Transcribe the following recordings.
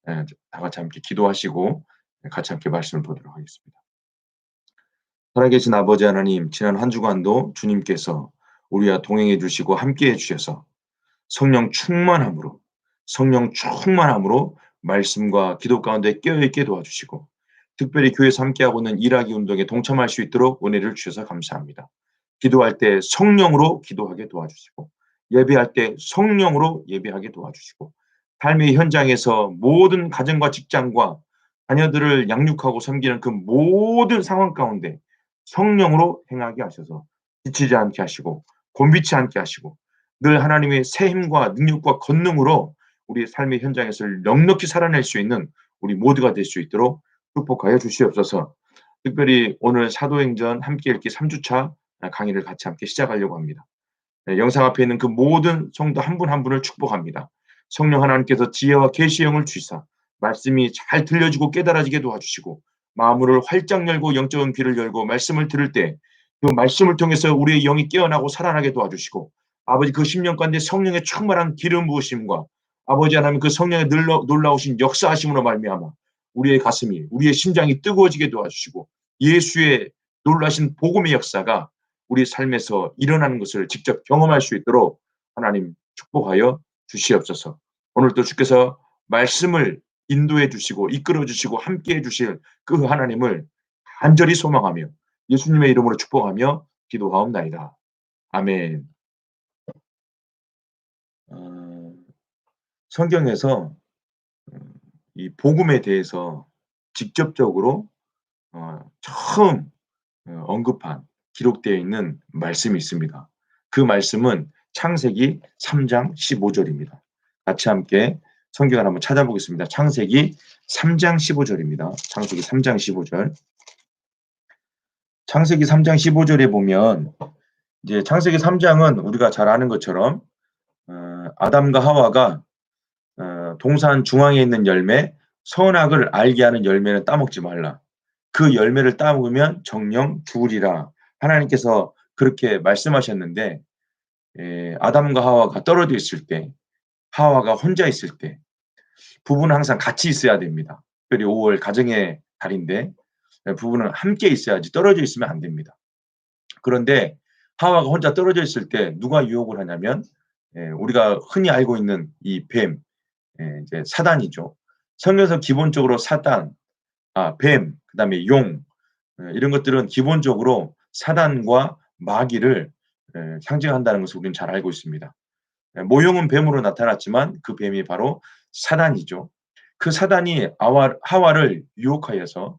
다 같이 함께 기도하시고 같이 함께 말씀을 보도록 하겠습니다. 살아계신 아버지 하나님, 지난 한 주간도 주님께서 우리와 동행해 주시고 함께해 주셔서 성령 충만함으로 성령 충만함으로 말씀과 기도 가운데 깨어 있게 도와주시고 특별히 교회에서 함께하고 있는 일하기 운동에 동참할 수 있도록 은혜를 주셔서 감사합니다. 기도할 때 성령으로 기도하게 도와주시고 예배할 때 성령으로 예배하게 도와주시고 삶의 현장에서 모든 가정과 직장과 자녀들을 양육하고 섬기는 그 모든 상황 가운데 성령으로 행하게 하셔서 지치지 않게 하시고 곤비치 않게 하시고 늘 하나님의 새 힘과 능력과 권능으로 우리의 삶의 현장에서 넉넉히 살아낼 수 있는 우리 모두가 될 수 있도록 축복하여 주시옵소서. 특별히 오늘 사도행전 함께 읽기 3주차 강의를 같이 함께 시작하려고 합니다. 영상 앞에 있는 그 모든 성도 한 분 한 분을 축복합니다. 성령 하나님께서 지혜와 계시의 영을 주시사 말씀이 잘 들려지고 깨달아지게 도와주시고 마음을 활짝 열고 영적인 귀를 열고 말씀을 들을 때 그 말씀을 통해서 우리의 영이 깨어나고 살아나게 도와주시고 아버지 그 10년 가운데 성령의 충만한 기름 부으심과 아버지 하나님 그 성령의 놀라우신 역사하심으로 말미암아 우리의 가슴이 우리의 심장이 뜨거워지게 도와주시고 예수의 놀라신 복음의 역사가 우리 삶에서 일어나는 것을 직접 경험할 수 있도록 하나님 축복하여 주시옵소서. 오늘도 주께서 말씀을 인도해 주시고 이끌어 주시고 함께해 주실 그 하나님을 간절히 소망하며 예수님의 이름으로 축복하며 기도하옵나이다. 아멘. 어, 성경에서 이 복음에 대해서 직접적으로 처음 언급한 기록되어 있는 말씀이 있습니다. 그 말씀은 창세기 3장 15절입니다. 같이 함께 성경을 한번 찾아보겠습니다. 창세기 3장 15절입니다. 창세기 3장 15절. 창세기 3장 15절에 보면 이제 창세기 3장은 우리가 잘 아는 것처럼 아담과 하와가 동산 중앙에 있는 열매 선악을 알게 하는 열매는 따먹지 말라. 그 열매를 따먹으면 정령 죽으리라. 하나님께서 그렇게 말씀하셨는데 아담과 하와가 떨어져 있을 때 하와가 혼자 있을 때 부부는 항상 같이 있어야 됩니다. 특별히 5월 가정의 달인데 부부는 함께 있어야지 떨어져 있으면 안 됩니다. 그런데 하와가 혼자 떨어져 있을 때 누가 유혹을 하냐면 우리가 흔히 알고 있는 이 뱀, 이제 사단이죠. 성경에서 기본적으로 사단, 뱀, 그다음에 용 이런 것들은 기본적으로 사단과 마귀를 상징한다는 것을 우리는 잘 알고 있습니다. 모형은 뱀으로 나타났지만 그 뱀이 바로 사단이죠. 그 사단이 하와를 유혹하여서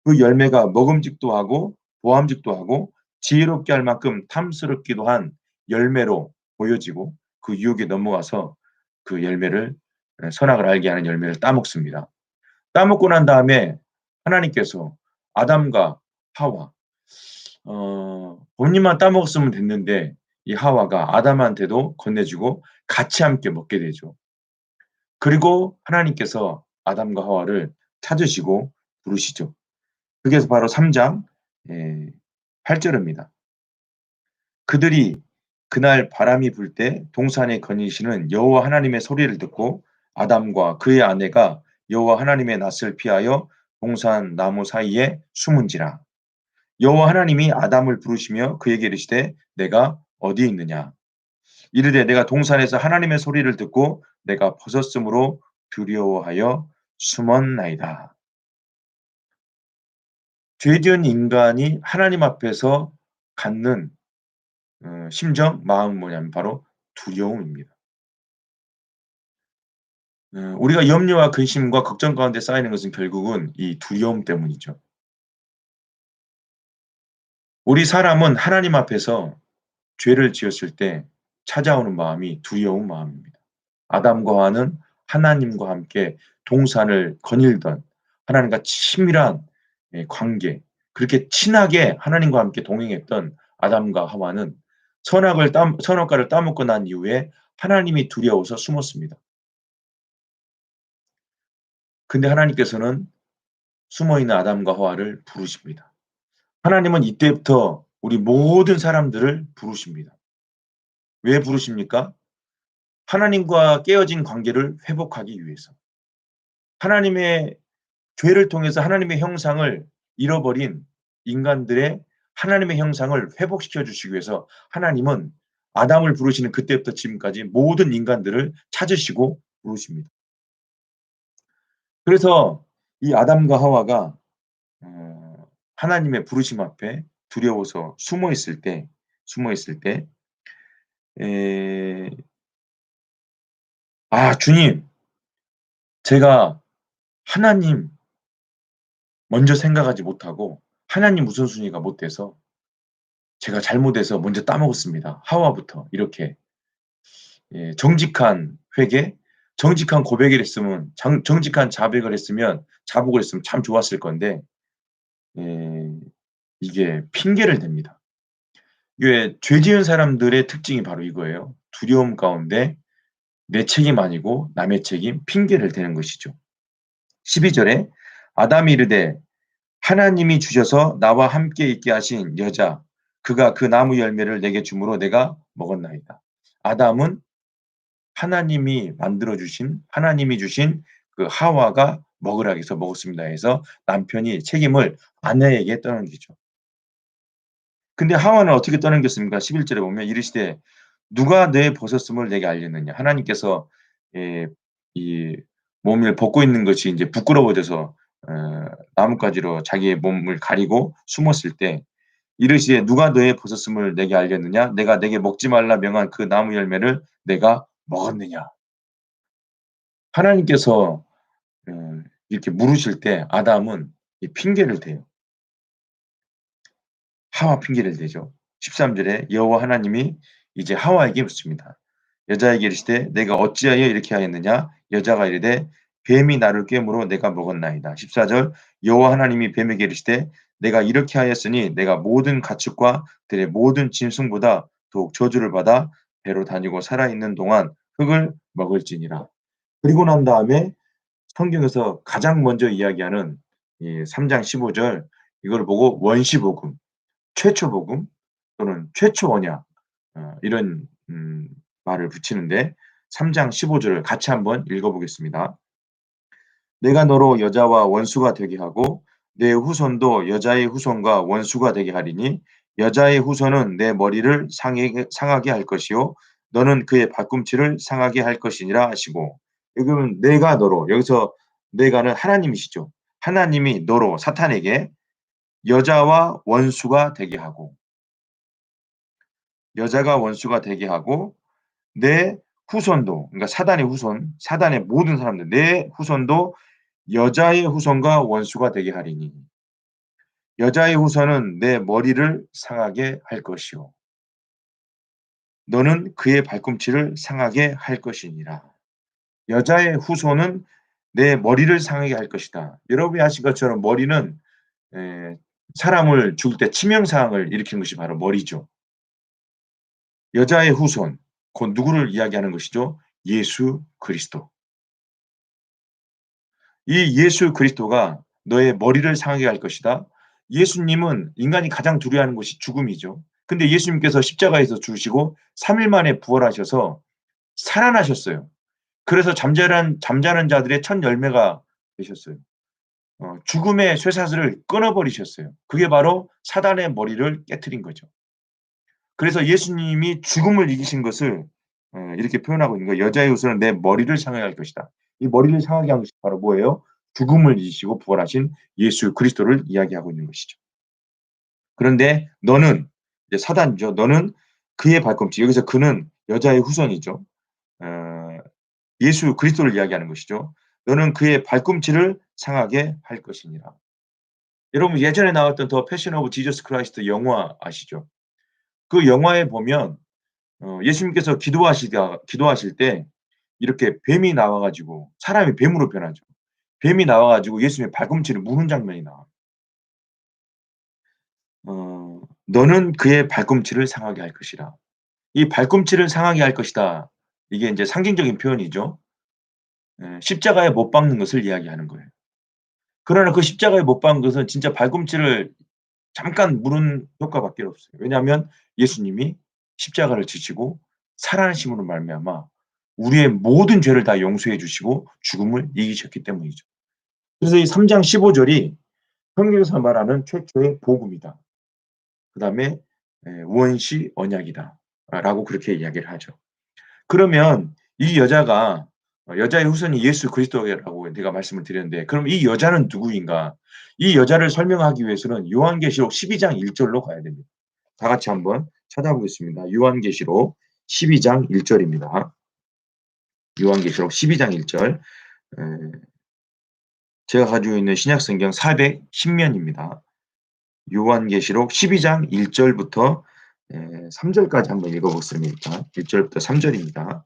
그 열매가 먹음직도 하고 보암직도 하고 지혜롭게 할 만큼 탐스럽기도 한 열매로 보여지고 그 유혹에 넘어가서 그 열매를 선악을 알게 하는 열매를 따먹습니다. 따먹고 난 다음에 하나님께서 아담과 하와 본인만 따먹었으면 됐는데 이 하와가 아담한테도 건네주고 같이 함께 먹게 되죠. 그리고 하나님께서 아담과 하와를 찾으시고 부르시죠. 그게 바로 3장 8절입니다. 그들이 그날 바람이 불 때 동산에 거니시는 여호와 하나님의 소리를 듣고 아담과 그의 아내가 여호와 하나님의 낯을 피하여 동산 나무 사이에 숨은지라. 여호와 하나님이 아담을 부르시며 그에게 이르시되 내가 어디 있느냐. 이르되 내가 동산에서 하나님의 소리를 듣고 내가 벗었으므로 두려워하여 숨었나이다. 죄지은 인간이 하나님 앞에서 갖는 심정, 마음은 뭐냐면 바로 두려움입니다. 우리가 염려와 근심과 걱정 가운데 쌓이는 것은 결국은 이 두려움 때문이죠. 우리 사람은 하나님 앞에서 죄를 지었을 때 찾아오는 마음이 두려운 마음입니다. 아담과 하와는 하나님과 함께 동산을 거닐던 하나님과 친밀한 관계, 그렇게 친하게 하나님과 함께 동행했던 아담과 하와는 선악과를 따먹고 난 이후에 하나님이 두려워서 숨었습니다. 근데 하나님께서는 숨어있는 아담과 하와를 부르십니다. 하나님은 이때부터 우리 모든 사람들을 부르십니다. 왜 부르십니까? 하나님과 깨어진 관계를 회복하기 위해서. 하나님의 죄를 통해서 하나님의 형상을 잃어버린 인간들의 하나님의 형상을 회복시켜 주시기 위해서 하나님은 아담을 부르시는 그때부터 지금까지 모든 인간들을 찾으시고 부르십니다. 그래서 이 아담과 하와가 하나님의 부르심 앞에 두려워서 숨어 있을 때 에 "아 주님, 제가 하나님 먼저 생각하지 못하고 하나님 우선순위가 못 돼서 제가 잘못해서 먼저 따먹었습니다. 하와부터." 이렇게 정직한 회개, 정직한 고백을 했으면 정직한 자복을 했으면 참 좋았을 건데 예 이게 핑계를 댑니다. 이게 죄 지은 사람들의 특징이 바로 이거예요. 두려움 가운데 내 책임 아니고 남의 책임, 핑계를 대는 것이죠. 12 절에 아담이 이르되 하나님이 주셔서 나와 함께 있게 하신 여자 그가 그 나무 열매를 내게 주므로 내가 먹었나이다. 아담은 하나님이 주신 그 하와가 먹으라 해서 먹었습니다 해서 남편이 책임을 아내에게 떠넘기죠. 근데 하와는 어떻게 떠넘겼습니까? 11 절에 보면 이르시되 "누가 내 벗었음을 내게 알렸느냐." 하나님께서 예 이 몸을 벗고 있는 것이 인제 부끄러워져서 나뭇가지로 자기의 몸을 가리고 숨었을 때 이르시되 "누가 너의 벗었음을 내게 알렸느냐? 내가 내게 먹지 말라 명한 그 나무 열매를 내가 먹었느냐?" 하나님께서 이렇게 물으실 때 아담은 이 핑계를 대요. 하와 핑계를 대죠. 13 절에 여호와 하나님이 이제 하와에게 묻습니다. 여자에게 이르시되 "내가 어찌하여 이렇게 하였느냐?" 여자가 이르되 "뱀이 나를 꾀므로 내가 먹었나이다." 14 절 여호와 하나님이 뱀에게 이르시되 "내가 이렇게 하였으니 내가 모든 가축과 들의 모든 짐승보다 더욱 저주를 받아 배로 다니고 살아 있는 동안 흙을 먹을지니라." 그리고 난 다음에 성경에서 가장 먼저 이야기하는 이 3장 15절 이걸 보고 원시복음, 최초복음 또는 최초 언약 이런 말을 붙이는데 3장 15 절을 같이 한번 읽어 보겠습니다. "내가 너로 여자와 원수가 되게 하고 내 후손도 여자의 후손과 원수가 되게 하리니 여자의 후손은 내 머리를 상하게 할 것이요 너는 그의 발꿈치를 상하게 할 것이니라." 하시고 여기는 "내가 너로" 여기서 "내가는" 하나님이시죠. 하나님이 너로 사탄에게 여자와 원수가 되게 하고 여자가 원수가 되게 하고 내 후손도 그러니까 사단의 후손, 사단의 모든 사람들 내 후손도 여자의 후손과 원수가 되게 하리니 여자의 후손은 내 머리를 상하게 할 것이요 너는 그의 발꿈치를 상하게 할 것이니라. 여자의 후손은 내 머리를 상하게 할 것이다. 여러분이 아신 것처럼 머리는 에 사람을 죽일 때 치명상을 일으키는 것이 바로 머리죠. 여자의 후손 곧 누구를 이야기하는 것이죠? 예수 그리스도. 이 예수 그리스도가 너의 머리를 상하게 할 것이다. 예수님은 인간이 가장 두려워하는 것이 죽음이죠. 근데 예수님께서 십자가에서 죽으시고 3일 만에 부활하셔서 살아나셨어요. 그래서 잠자는 자들의 첫 열매가 되셨어요. 죽음의 쇠사슬을 끊어 버리셨어요. 그게 바로 사단의 머리를 깨트린 거죠. 그래서 예수님이 죽음을 이기신 것을 이렇게 표현하고 있는 거예요. "여자의 후손은 내 머리를 상하게 할 것이다." 이 머리를 상하게 한 것이 바로 뭐예요? 죽음을 이기시고 부활하신 예수 그리스도를 이야기하고 있는 것이죠. 그런데 너는 이제 사단이죠. "너는 그의 발꿈치" 여기서 그는 여자의 후손이죠. 어 예수 그리스도를 이야기하는 것이죠. "너는 그의 발꿈치를 상하게 할 것이니라." 여러분 예전에 나왔던 더 패션 오브 지저스 크라이스트 영화 아시죠? 그 영화에 보면 예수님께서 기도하실 때 이렇게 뱀이 나와 가지고 사람이 뱀으로 변하죠. 뱀이 나와 가지고 예수님의 발꿈치를 무는 장면이 나와요. "너는 그의 발꿈치를 상하게 할 것이라." 이 "발꿈치를 상하게 할 것이다." 이게 인제 상징적인 표현이죠. 십자가에 못 박는 것을 이야기하는 거예요. 그러나 그 십자가에 못 박은 것은 진짜 발꿈치를 잠깐 무는 효과밖에 없어요. 왜냐하면 예수님이 십자가를 지시고 살아나심으로 말미암아 우리의 모든 죄를 다 용서해 주시고 죽음을 이기셨기 때문이죠. 그래서 이 3장 15 절이 성경에서 말하는 최초의 복음이다. 그다음에 원시 언약이다. 라고 그렇게 이야기를 하죠. 그러면 이 여자가 여자의 후손이 예수 그리스도라고 내가 말씀을 드렸는데 그럼 이 여자는 누구인가? 이 여자를 설명하기 위해서는 요한계시록 12장 1 절로 가야 됩니다. 다 같이 한번 찾아보겠습니다. 요한계시록 12장 1 절입니다. 요한계시록 12장 1 절. 제가 가지고 있는 신약 성경 410면입니다. 요한계시록 12장 1 절부터 3 절까지 한번 읽어 보겠습니다. 1 절부터 3 절입니다.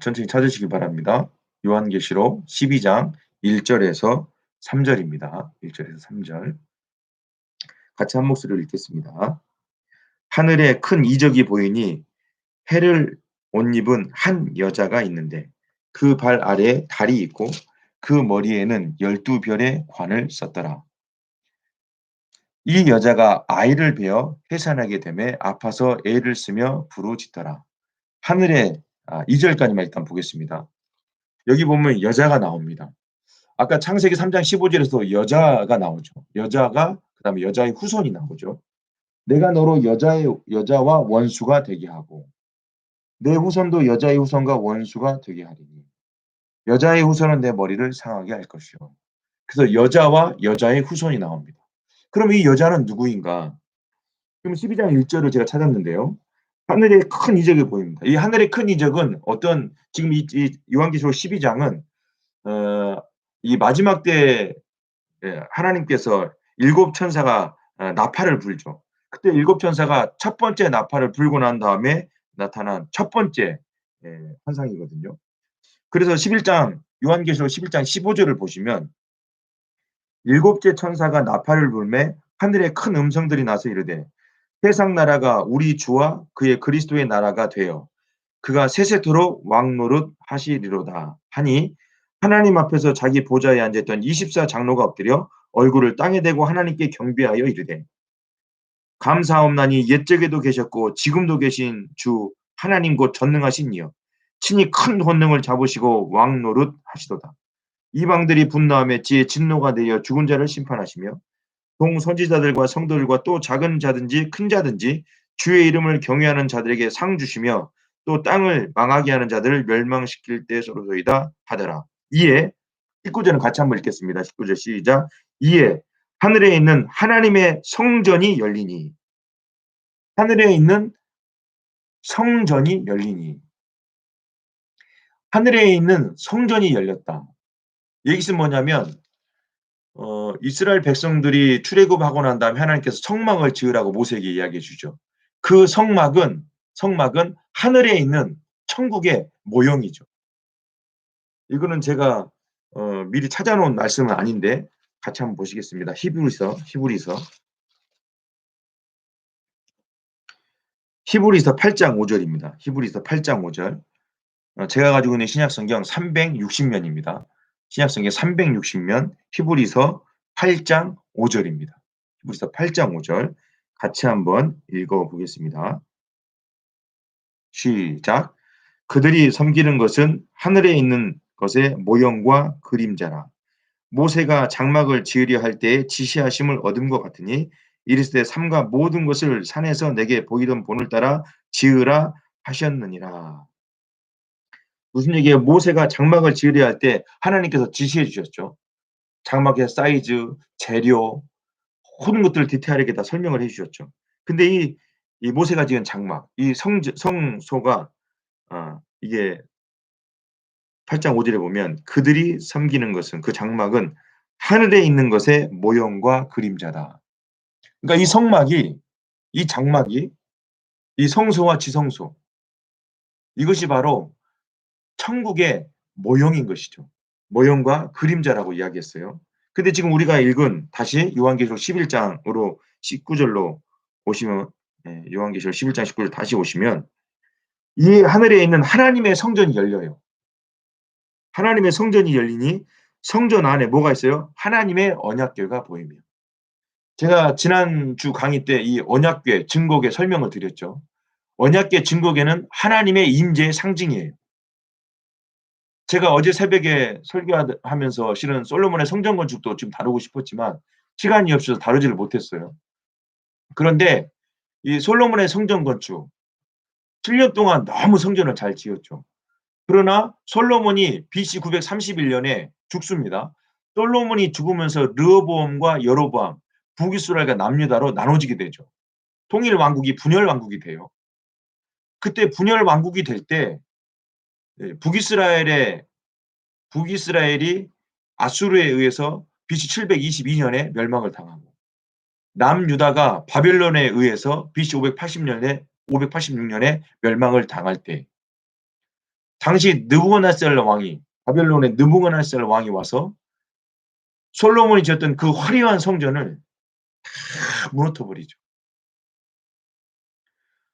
천천히 찾으시기 바랍니다. 요한계시록 12장 1 절에서 3 절입니다. 1 절에서 3 절. 같이 한 목소리로 읽겠습니다. 하늘에 큰 이적이 보이니 해를 옷 입은 한 여자가 있는데 그 발 아래에 달이 있고 그 머리에는 12 별의 관을 썼더라. 이 여자가 아이를 베어 해산하게 되매 아파서 애를 쓰며 부르짖더라. 하늘에 2 절까지만 일단 보겠습니다. 여기 보면 여자가 나옵니다. 아까 창세기 3장 15 절에서 여자가 나오죠. 여자가 그다음에 여자의 후손이 나오죠. "내가 너로 여자와 원수가 되게 하고 내 후손도 여자의 후손과 원수가 되게 하리니 여자의 후손은 내 머리를 상하게 할 것이요." 그래서 여자와 여자의 후손이 나옵니다. 그럼 이 여자는 누구인가? 그럼 12장 1 절을 제가 찾았는데요. 하늘에 큰 이적이 보입니다. 이 하늘의 큰 이적은 어떤 지금 이 요한계시록 12장은 이 마지막 때 하나님께서 7 천사가 나팔을 불죠. 그때 7 천사가 첫 번째 나팔을 불고 난 다음에 나타난 첫 번째 환상이거든요. 그래서 11장 요한계시록 11장 15 절을 보시면 일곱째 천사가 나팔을 불매 하늘에 큰 음성들이 나서 이르되 세상 나라가 우리 주와 그의 그리스도의 나라가 되어 그가 세세토록 왕노릇 하시리로다 하니 하나님 앞에서 자기 보좌에 앉아 있던 24 장로가 엎드려 얼굴을 땅에 대고 하나님께 경배하여 이르되 감사하옵나니 옛적에도 계셨고 지금도 계신 주 하나님 곧 전능하신 이여 친히 큰 권능을 잡으시고 왕노릇 하시도다. 이방들이 분노하며 지의 진노가 되어 죽은 자를 심판하시며 동선지자들과 성도들과 또 작은 자든지 큰 자든지 주의 이름을 경외하는 자들에게 상 주시며 또 땅을 망하게 하는 자들을 멸망시킬 때서로소이다 하더라. 이에 19절은 같이 한번 읽겠습니다. 19절 시작. 이에 하늘에 있는 하나님의 성전이 열리니 하늘에 있는 성전이 열리니 하늘에 있는 성전이 열렸다. 여기서 뭐냐면 이스라엘 백성들이 출애굽하고 난 다음에 하나님께서 성막을 지으라고 모세에게 이야기해 주죠. 그 성막은 하늘에 있는 천국의 모형이죠. 이거는 제가 미리 찾아 놓은 말씀은 아닌데 같이 한번 보시겠습니다. 히브리서 8장 5 절입니다. 히브리서 8장 5 절. 제가 가지고 있는 신약 성경 360면입니다. 신약 성경 360면 히브리서 8장 5 절입니다. 히브리서 8장 5 절 같이 한번 읽어 보겠습니다. 시작. 그들이 섬기는 것은 하늘에 있는 것의 모형과 그림자라. 모세가 장막을 지으려 할 때에 지시하심을 얻은 것 같으니 이르시되 삼가 모든 것을 산에서 내게 보이던 본을 따라 지으라 하셨느니라. 무슨 얘기예요? 모세가 장막을 지으려 할 때 하나님께서 지시해 주셨죠. 장막의 사이즈, 재료 모든 것들을 디테일하게 다 설명을 해 주셨죠. 근데 이 모세가 지은 장막, 이 성소가 이게 8장 5 절에 보면 그들이 섬기는 것은 그 장막은 하늘에 있는 것의 모형과 그림자다. 그러니까 이 성막이 이 장막이 이 성소와 지성소 이것이 바로 천국의 모형인 것이죠. 모형과 그림자라고 이야기했어요. 근데 지금 우리가 읽은 다시 요한계시록 11 장으로 19 절로 오시면 요한계시록 11장 19절 다시 오시면 이 하늘에 있는 하나님의 성전이 열려요. 하나님의 성전이 열리니 성전 안에 뭐가 있어요? 하나님의 언약궤가 보이며. 제가 지난주 강의 때 이 언약궤, 증거궤 설명을 드렸죠. 언약궤 증거궤는 하나님의 임재의 상징이에요. 제가 어제 새벽에 설교하면서 실은 솔로몬의 성전 건축도 좀 다루고 싶었지만 시간이 없어서 다루지를 못했어요. 그런데 이 솔로몬의 성전 건축 7년 동안 너무 성전을 잘 지었죠. 그러나 솔로몬이 BC 931년에 죽습니다. 솔로몬이 죽으면서 르호보암과 여로보암, 북이스라엘과 남유다로 나눠지게 되죠. 통일 왕국이 분열 왕국이 돼요. 그때 분열 왕국이 될 때 북이스라엘이 아수르에 의해서 BC 722년에 멸망을 당하고 남유다가 바벨론에 의해서 BC 586년에 멸망을 당할 때 당시 느부갓네살 왕이 바벨론의 느부갓네살 왕이 와서 솔로몬이 지었던 그 화려한 성전을 다 무너뜨려 버리죠.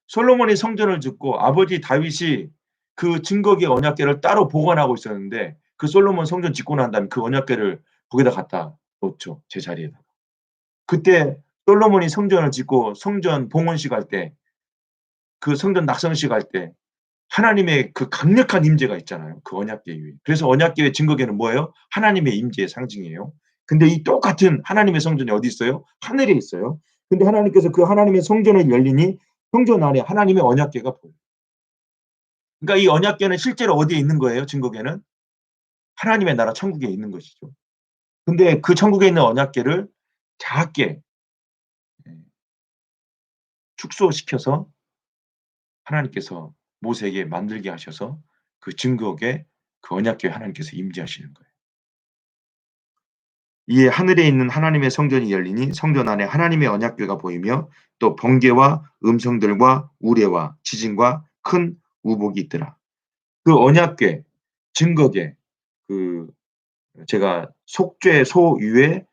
솔로몬이 성전을 짓고 아버지 다윗이 그 증거궤 언약궤를 따로 보관하고 있었는데 그 솔로몬 성전 짓고 난 다음에 그 언약궤를 거기다 갖다 놓죠, 제자리에다가. 그때 솔로몬이 성전을 짓고 성전 봉헌식 할 때 그 성전 낙성식 할 때 하나님의 그 강력한 임재가 있잖아요, 그 언약궤 위에. 그래서 언약궤의 증거궤는 뭐예요? 하나님의 임재의 상징이에요. 근데 이 똑같은 하나님의 성전이 어디 있어요? 하늘에 있어요. 근데 하나님께서 그 하나님의 성전을 열리니 성전 안에 하나님의 언약궤가 보여요. 그러니까 이 언약궤는 실제로 어디에 있는 거예요, 증거궤는? 하나님의 나라 천국에 있는 것이죠. 근데 그 천국에 있는 언약궤를 작게 예 축소시켜서 하나님께서 모세에게 만들게 하셔서 그 증거궤 그 언약궤에 하나님께서 임재하시는 거예요. 이에 하늘에 있는 하나님의 성전이 열리니 성전 안에 하나님의 언약궤가 보이며 또 번개와 음성들과 우레와 지진과 큰 우복이 있더라. 그 언약궤, 증거궤, 그 제가 속죄 소유의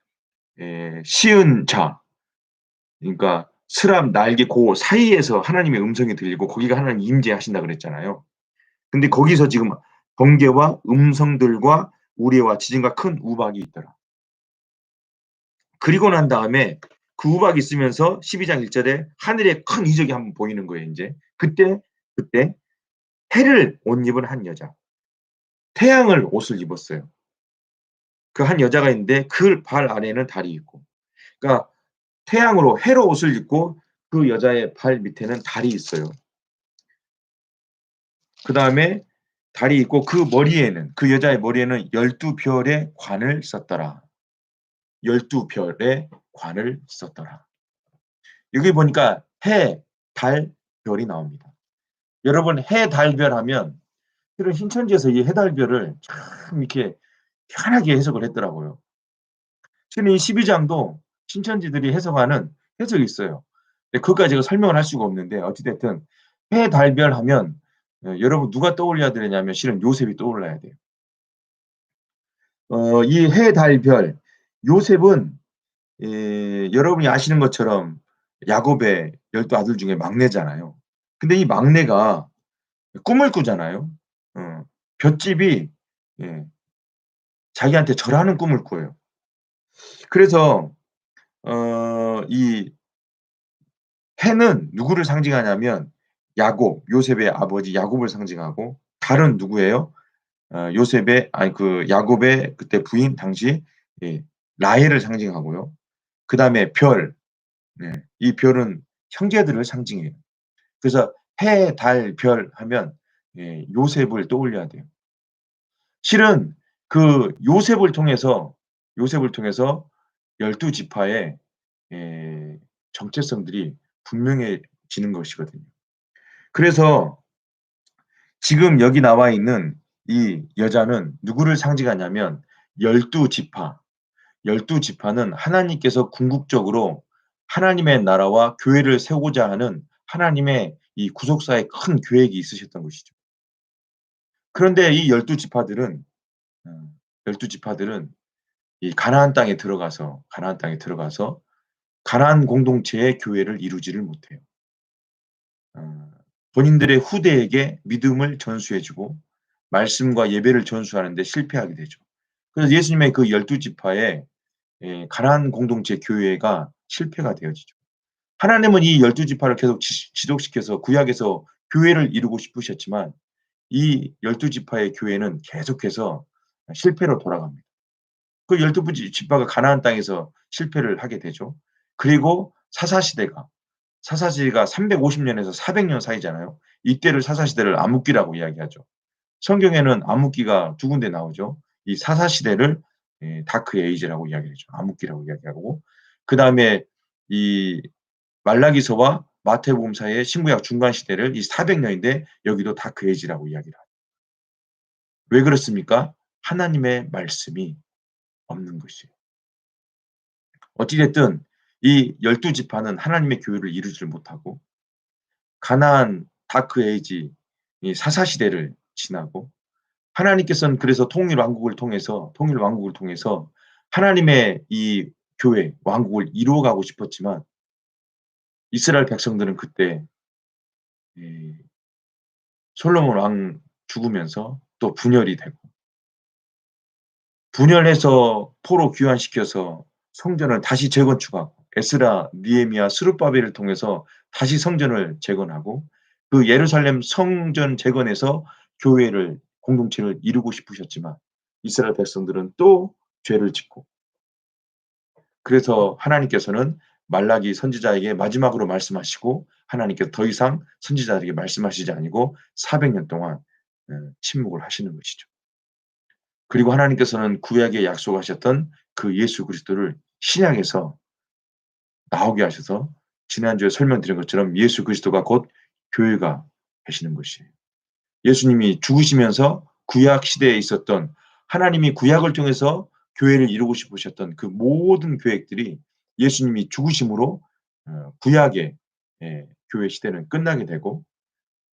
시은 자, 그러니까 스랍 날개 고 사이에서 하나님의 음성이 들리고 거기가 하나님 임재하신다 그랬잖아요. 근데 거기서 지금 번개와 음성들과 우레와 지진과 큰 우박이 있더라. 그리고 난 다음에 그 우박이 있으면서 12장 1절에 하늘에 큰 이적이 한번 보이는 거예요 인제. 그때 해를 옷 입은 한 여자, 태양을 옷을 입었어요. 그 한 여자가 있는데 그 발 아래에는 달이 있고 그러니까 태양으로 해로 옷을 입고 그 여자의 발 밑에는 달이 있어요. 그다음에 달이 있고 그 여자의 머리에는 12 별의 관을 썼더라. 12 별의 관을 썼더라. 여기 보니까 해, 달, 별이 나옵니다. 여러분 해, 달, 별 하면 실은 신천지에서 이 해, 달, 별을 참 이렇게 편하게 해석을 했더라고요. 실은 이 12장도 신천지들이 해석하는 해석이 있어요. 근데 그것까지 제가 설명을 할 수가 없는데 어찌 됐든 해, 달, 별 하면 여러분 누가 떠올려야 되냐면 실은 요셉이 떠올라야 돼요. 이 해, 달, 별 요셉은 여러분이 아시는 것처럼 야곱의 12 아들 중에 막내잖아요. 근데 이 막내가 꿈을 꾸잖아요. 어. 볏집이 예 자기한테 절하는 꿈을 꿔요. 그래서 이 해는 누구를 상징하냐면 야곱, 요셉의 아버지 야곱을 상징하고 달은 누구예요? 요셉의 아니 그 야곱의 그때 부인 당시 예 라헬을 상징하고요. 그다음에 별 네 이 별은 형제들을 상징해요. 그래서 해, 달, 별 하면 요셉을 떠올려야 돼요. 실은 그 요셉을 통해서 12 지파의 정체성들이 분명해지는 것이거든요. 그래서 지금 여기 나와 있는 이 여자는 누구를 상징하냐면 12 지파, 12 지파는 하나님께서 궁극적으로 하나님의 나라와 교회를 세우고자 하는 하나님의 이 구속사의 큰 계획이 있으셨던 것이죠. 그런데 이 12 지파들은 12 지파들은 이 가나안 땅에 들어가서 가나안 공동체의 교회를 이루지를 못해요. 어 본인들의 후대에게 믿음을 전수해 주고 말씀과 예배를 전수하는 데 실패하게 되죠. 그래서 예수님의 그 12 지파의 가나안 공동체 교회가 실패가 되어지죠. 하나님은 이 12지파를 계속 지속시켜서 구약에서 교회를 이루고 싶으셨지만 이 12지파의 교회는 계속해서 실패로 돌아갑니다. 그 12지파가 가나안 땅에서 실패를 하게 되죠. 그리고 사사시대가 350년에서 400년 사이잖아요. 이때를 사사시대를 암흑기라고 이야기하죠. 성경에는 암흑기가 두 군데 나오죠. 이 사사시대를 다크 에이지라고 이야기하죠. 암흑기라고 이야기하고 그다음에 이 말라기서와 마태복음 사이의 신구약 중간 시대를 이 400년인데 여기도 다크 에이지라고 이야기를 하죠. 왜 그렇습니까? 하나님의 말씀이 없는 것이에요. 어찌 됐든 이 12지파는 하나님의 교회를 이루지를 못하고 가나안 다크 에이지 이 사사 시대를 지나고 하나님께서는 그래서 통일 왕국을 통해서 하나님의 이 교회 왕국을 이루어 가고 싶었지만 이스라엘 백성들은 그때 이 솔로몬 왕 죽으면서 또 분열이 되고 분열해서 포로 귀환시켜서 성전을 다시 재건축하고 에스라, 느헤미야, 스룹바벨을 통해서 다시 성전을 재건하고 그 예루살렘 성전 재건에서 교회를 공동체를 이루고 싶으셨지만 이스라엘 백성들은 또 죄를 짓고 그래서 하나님께서는 말라기 선지자에게 마지막으로 말씀하시고 하나님께서 더 이상 선지자에게 말씀하시지 아니고 400년 동안 침묵을 하시는 것이죠. 그리고 하나님께서는 구약에 약속하셨던 그 예수 그리스도를 신약에서 나오게 하셔서 지난주에 설명드린 것처럼 예수 그리스도가 곧 교회가 되시는 것이에요. 예수님이 죽으시면서 구약 시대에 있었던 하나님이 구약을 통해서 교회를 이루고 싶으셨던 그 모든 계획들이 예수님이 죽으심으로 구약의 교회 시대는 끝나게 되고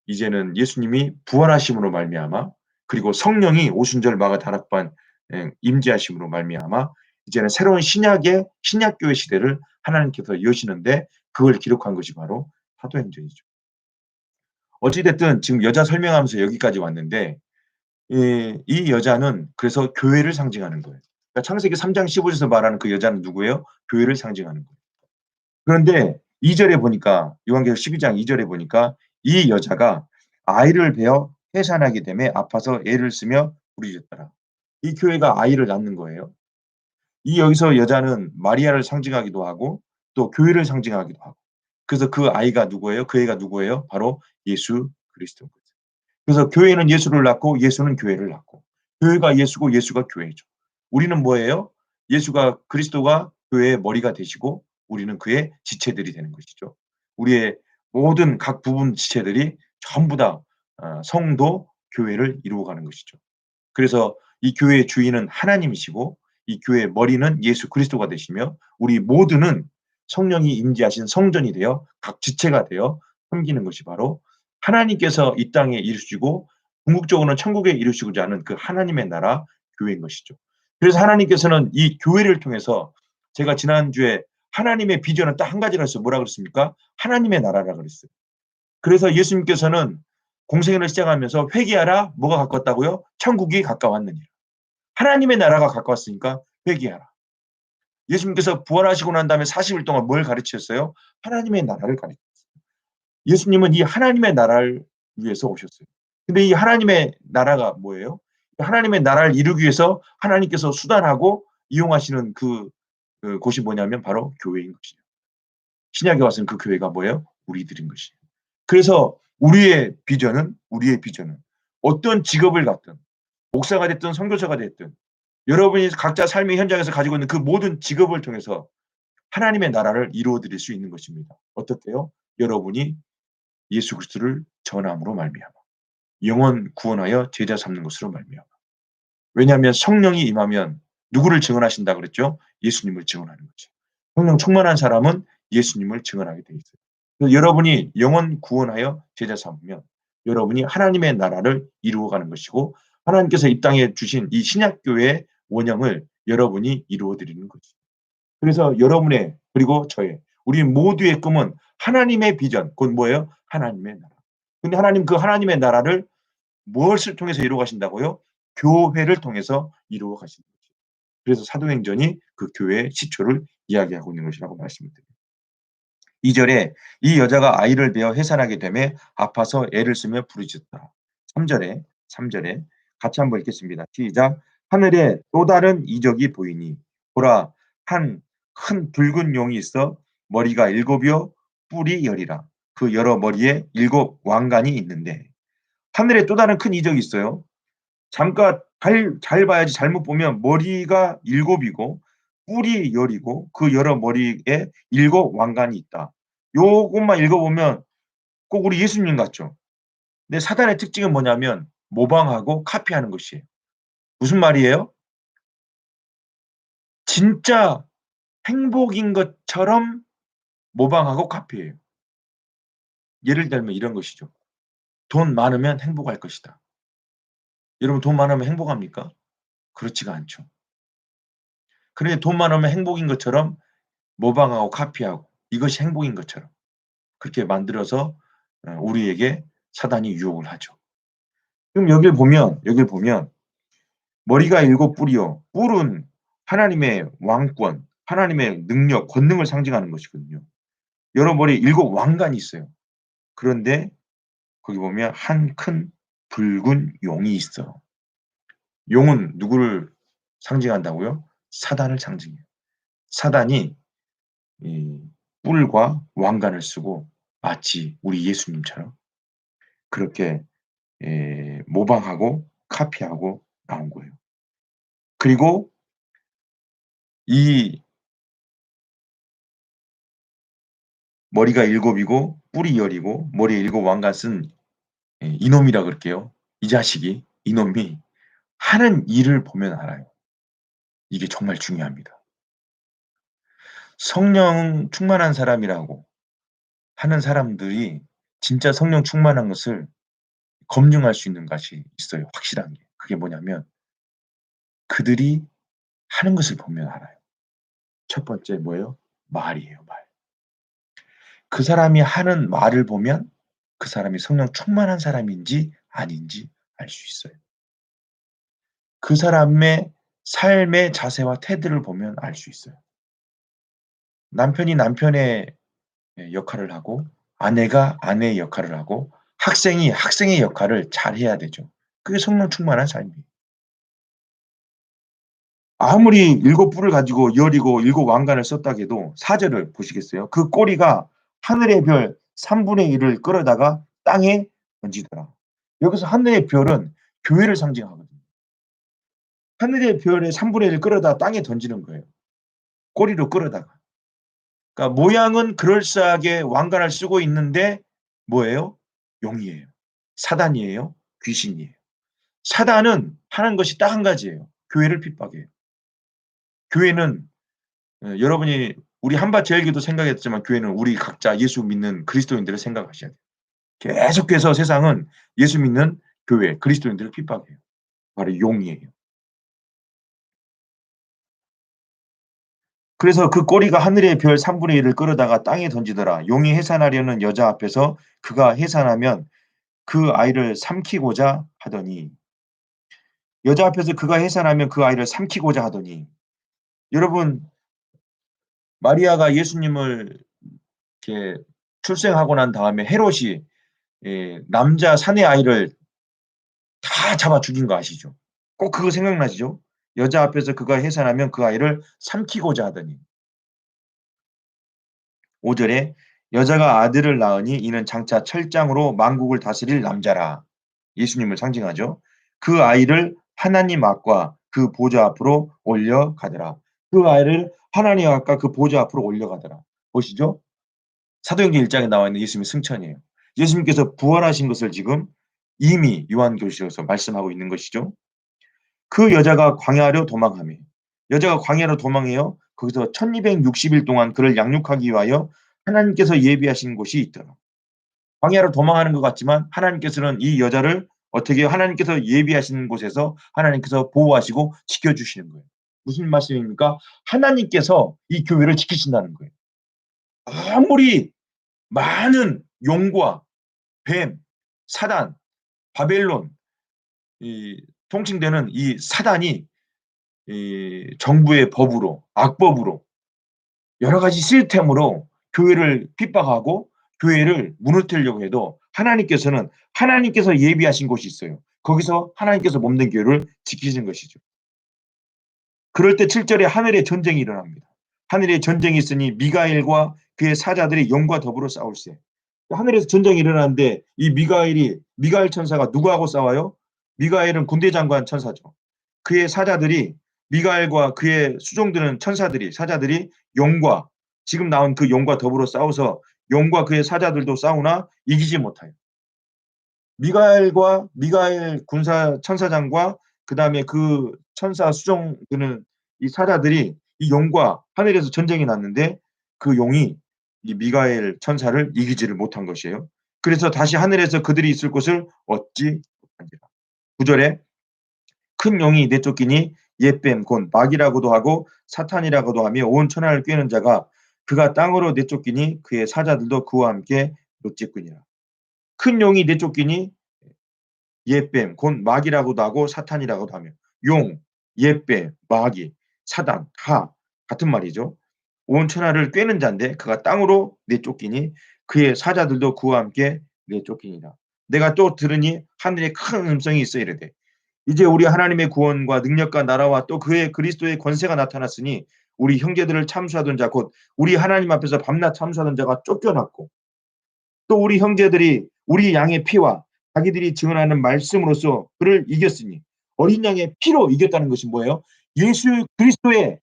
이제는 예수님이 부활하심으로 말미암아 그리고 성령이 오순절 마가 다락방 임재하심으로 말미암아 이제는 새로운 신약의 신약교회 시대를 하나님께서 여시는데 그걸 기록한 것이 바로 사도행전이죠. 어찌 됐든 지금 여자 설명하면서 여기까지 왔는데 이 여자는 그래서 교회를 상징하는 거예요. 그러니까 창세기 3장 15절에서 말하는 그 여자는 누구예요? 교회를 상징하는 거예요. 그런데 2 절에 보니까 요한계시록 12장 2 절에 보니까 이 여자가 아이를 베어 해산하게 되매 아파서 애를 쓰며 부르짖었더라. 이 교회가 아이를 낳는 거예요. 이 여기서 여자는 마리아를 상징하기도 하고 또 교회를 상징하기도 하고. 그래서 그 아이가 누구예요? 그 애가 누구예요? 바로 예수 그리스도인 거죠. 그래서 교회는 예수를 낳고 예수는 교회를 낳고 교회가 예수고 예수가 교회죠. 우리는 뭐예요? 예수가 그리스도가 교회의 머리가 되시고 우리는 그의 지체들이 되는 것이죠. 우리의 모든 각 부분 지체들이 전부 다 성도 교회를 이루어가는 것이죠. 그래서 이 교회의 주인은 하나님이시고 이 교회의 머리는 예수 그리스도가 되시며 우리 모두는 성령이 임재하신 성전이 되어 각 지체가 되어 섬기는 것이 바로 하나님께서 이 땅에 이루시고 궁극적으로는 천국에 이루시고자 하는 그 하나님의 나라 교회인 것이죠. 그래서 하나님께서는 이 교회를 통해서 제가 지난주에 하나님의 비전은 딱 한 가지라 했어요. 뭐라 그랬습니까? 하나님의 나라라 그랬어요. 그래서 예수님께서는 공생애를 시작하면서 회개하라 뭐가 가까웠다고요? 천국이 가까웠느니라. 하나님의 나라가 가까웠으니까 회개하라. 예수님께서 부활하시고 난 다음에 40일 동안 뭘 가르치셨어요? 하나님의 나라를 가르쳤어요. 예수님은 이 하나님의 나라를 위해서 오셨어요. 근데 이 하나님의 나라가 뭐예요? 하나님의 나라를 이루기 위해서 하나님께서 수단하고 이용하시는 그 곳이 뭐냐면 바로 교회인 것이에요. 신약에 와서는 그 교회가 뭐예요? 우리들인 것이에요. 그래서 우리의 비전은 어떤 직업을 갖든 목사가 됐든 선교사가 됐든 여러분이 각자 삶의 현장에서 가지고 있는 그 모든 직업을 통해서 하나님의 나라를 이루어 드릴 수 있는 것입니다. 어떻게요? 여러분이 예수 그리스도를 전함으로 말미암아 영혼 구원하여 제자 삼는 것으로 말미암아. 왜냐하면 성령이 임하면 누구를 증언하신다 그랬죠? 예수님을 증언하는 거죠. 성령 충만한 사람은 예수님을 증언하게 돼 있어요. 그래서 여러분이 영혼 구원하여 제자 삼으면 여러분이 하나님의 나라를 이루어가는 것이고 하나님께서 이 땅에 주신 이 신약교회의 원형을 여러분이 이루어 드리는 거죠. 그래서 여러분의 그리고 저의 우리 모두의 꿈은 하나님의 비전 곧 뭐예요? 하나님의 나라. 근데 하나님 그 하나님의 나라를 무엇을 통해서 이루어 가신다고요? 교회를 통해서 이루어 가신다. 그래서 사도행전이 그 교회의 시초를 이야기하고 있는 것이라고 말씀을 드립니다. 2절에 이 여자가 아이를 베어 해산하게 되매 아파서 애를 쓰며 부르짖었다. 3절에 같이 한번 읽겠습니다. 시작. 하늘에 또 다른 이적이 보이니 보라 한 큰 붉은 용이 있어 머리가 7이요 뿔이 10이라. 그 여러 머리에 7 왕관이 있는데 하늘에 또 다른 큰 이적이 있어요. 잠깐 잘 봐야지 잘못 보면 머리가 7이고 뿔이 10이고 그 여러 머리에 7 왕관이 있다. 요것만 읽어보면 꼭 우리 예수님 같죠? 근데 사단의 특징은 뭐냐면 모방하고 카피하는 것이에요. 무슨 말이에요? 진짜 행복인 것처럼 모방하고 카피해요. 예를 들면 이런 것이죠. 돈 많으면 행복할 것이다. 여러분 돈 많으면 행복합니까? 그렇지가 않죠. 그런데 돈 많으면 행복인 것처럼 모방하고 카피하고 이것이 행복인 것처럼 그렇게 만들어서 우리에게 사단이 유혹을 하죠. 그럼 여길 보면 머리가 7 뿔이요. 뿔은 하나님의 왕권, 하나님의 능력, 권능을 상징하는 것이거든요. 여러 머리에 7 왕관이 있어요. 그런데 거기 보면 한 큰 붉은 용이 있어. 용은 누구를 상징한다고요? 사단을 상징해요. 사단이 이 뿔과 왕관을 쓰고 마치 우리 예수님처럼 그렇게 모방하고 카피하고 나온 거예요. 그리고 이 머리가 7이고 뿔이 10이고 머리에 7 왕관 쓴 이놈이라 그럴게요. 이 자식이 이놈이 하는 일을 보면 알아요. 이게 정말 중요합니다. 성령 충만한 사람이라고 하는 사람들이 진짜 성령 충만한 것을 검증할 수 있는 것이 있어요. 확실한 게. 그게 뭐냐면 그들이 하는 것을 보면 알아요. 첫 번째 뭐예요? 말이에요, 말. 그 사람이 하는 말을 보면 그 사람이 성령 충만한 사람인지 아닌지 알 수 있어요. 그 사람의 삶의 자세와 태도를 보면 알 수 있어요. 남편이 남편의 역할을 하고 아내가 아내의 역할을 하고 학생이 학생의 역할을 잘해야 되죠. 그게 성령 충만한 삶이에요. 아무리 7 뿔을 가지고 열이고 7 왕관을 썼다 해도 4절을 보시겠어요? 그 꼬리가 하늘의 별 3분의 1을 끌어다가 땅에 던지더라. 여기서 하늘의 별은 교회를 상징하거든요. 하늘의 별의 3분의 1을 끌어다가 땅에 던지는 거예요. 꼬리로 끌어다가. 그러니까 모양은 그럴싸하게 왕관을 쓰고 있는데 뭐예요? 용이에요. 사단이에요. 귀신이에요. 사단은 하는 것이 딱 한 가지예요. 교회를 핍박해요. 교회는 여러분이 우리 한밭제일교도 생각했지만 교회는 우리 각자 예수 믿는 그리스도인들을 생각하셔야 돼요. 계속해서 세상은 예수 믿는 교회, 그리스도인들을 핍박해요. 바로 용이에요. 그래서 그 꼬리가 하늘의 별 3분의 1을 끌어다가 땅에 던지더라. 용이 해산하려는 여자 앞에서 그가 해산하면 그 아이를 삼키고자 하더니 여자 앞에서 그가 해산하면 그 아이를 삼키고자 하더니 여러분 마리아가 예수님을 이렇게 출생하고 난 다음에 헤롯이 남자 사내 아이를 다 잡아 죽인 거 아시죠? 꼭 그거 생각나시죠? 여자 앞에서 그가 해산하면 그 아이를 삼키고자 하더니 5절에 여자가 아들을 낳으니 이는 장차 철장으로 만국을 다스릴 남자라. 예수님을 상징하죠. 그 아이를 하나님 앞과 그 보좌 앞으로 올려가더라. 그 아이를 하나님 앞과 그 보좌 앞으로 올려가더라. 보시죠? 사도행전 1장에 나와 있는 예수님의 승천이에요. 예수님께서 부활하신 것을 지금 이미 요한계시록에서 말씀하고 있는 것이죠. 그 여자가 광야로 도망하며 여자가 광야로 도망해요. 거기서 1260일 동안 그를 양육하기 위하여 하나님께서 예비하신 곳이 있더라. 광야로 도망하는 것 같지만 하나님께서는 이 여자를 어떻게 하나님께서 예비하신 곳에서 하나님께서 보호하시고 지켜주시는 거예요. 무슨 말씀입니까? 하나님께서 이 교회를 지키신다는 거예요. 아무리 많은 용과 뱀, 사단, 바벨론 이 통칭되는 이 사단이 이 정부의 법으로 악법으로 여러 가지 시스템으로 교회를 핍박하고 교회를 무너뜨리려고 해도 하나님께서 예비하신 곳이 있어요. 거기서 하나님께서 몸된 교회를 지키시는 것이죠. 그럴 때 7절에 하늘의 전쟁이 일어납니다. 하늘의 전쟁이 있으니 미가엘과 그의 사자들이 영과 더불어 싸울세. 하늘에서 전쟁이 일어나는데 이 미가엘 천사가 누구하고 싸워요? 미가엘은 군대 장관 천사죠. 그의 사자들이 미가엘과 그의 수종드는 사자들이 용과 지금 나온 그 용과 더불어 싸워서 용과 그의 사자들도 싸우나 이기지 못해요. 미가엘 군사 천사장과 그다음에 그 천사 수종드는 이 사자들이 이 용과 하늘에서 전쟁이 났는데 그 용이 이 미가엘 천사를 이기지를 못한 것이에요. 그래서 다시 하늘에서 그들이 있을 곳을 얻지 못한지라. 9절에 큰 용이 내쫓기니 옛뱀 곧 마귀라고도 하고 사탄이라고도 하며 온 천하를 꿰는 자가 그가 땅으로 내쫓기니 그의 사자들도 그와 함께 노찢거니라. 큰 용이 내쫓기니 옛뱀 곧 마귀라고도 하고 사탄이라고도 하며 용, 옛뱀, 마귀, 사단 다 같은 말이죠. 온 천하를 꿰는 자인데 그가 땅으로 내쫓기니 그의 사자들도 그와 함께 내쫓기니라. 내가 또 들으니 하늘에 큰 음성이 있어 이르되 이제 우리 하나님의 구원과 능력과 나라와 또 그의 그리스도의 권세가 나타났으니 우리 형제들을 참수하던 자 곧 우리 하나님 앞에서 밤낮 참수하던 자가 쫓겨났고 또 우리 형제들이 우리 양의 피와 자기들이 증언하는 말씀으로써 그를 이겼으니 어린 양의 피로 이겼다는 것이 뭐예요? 예수 그리스도의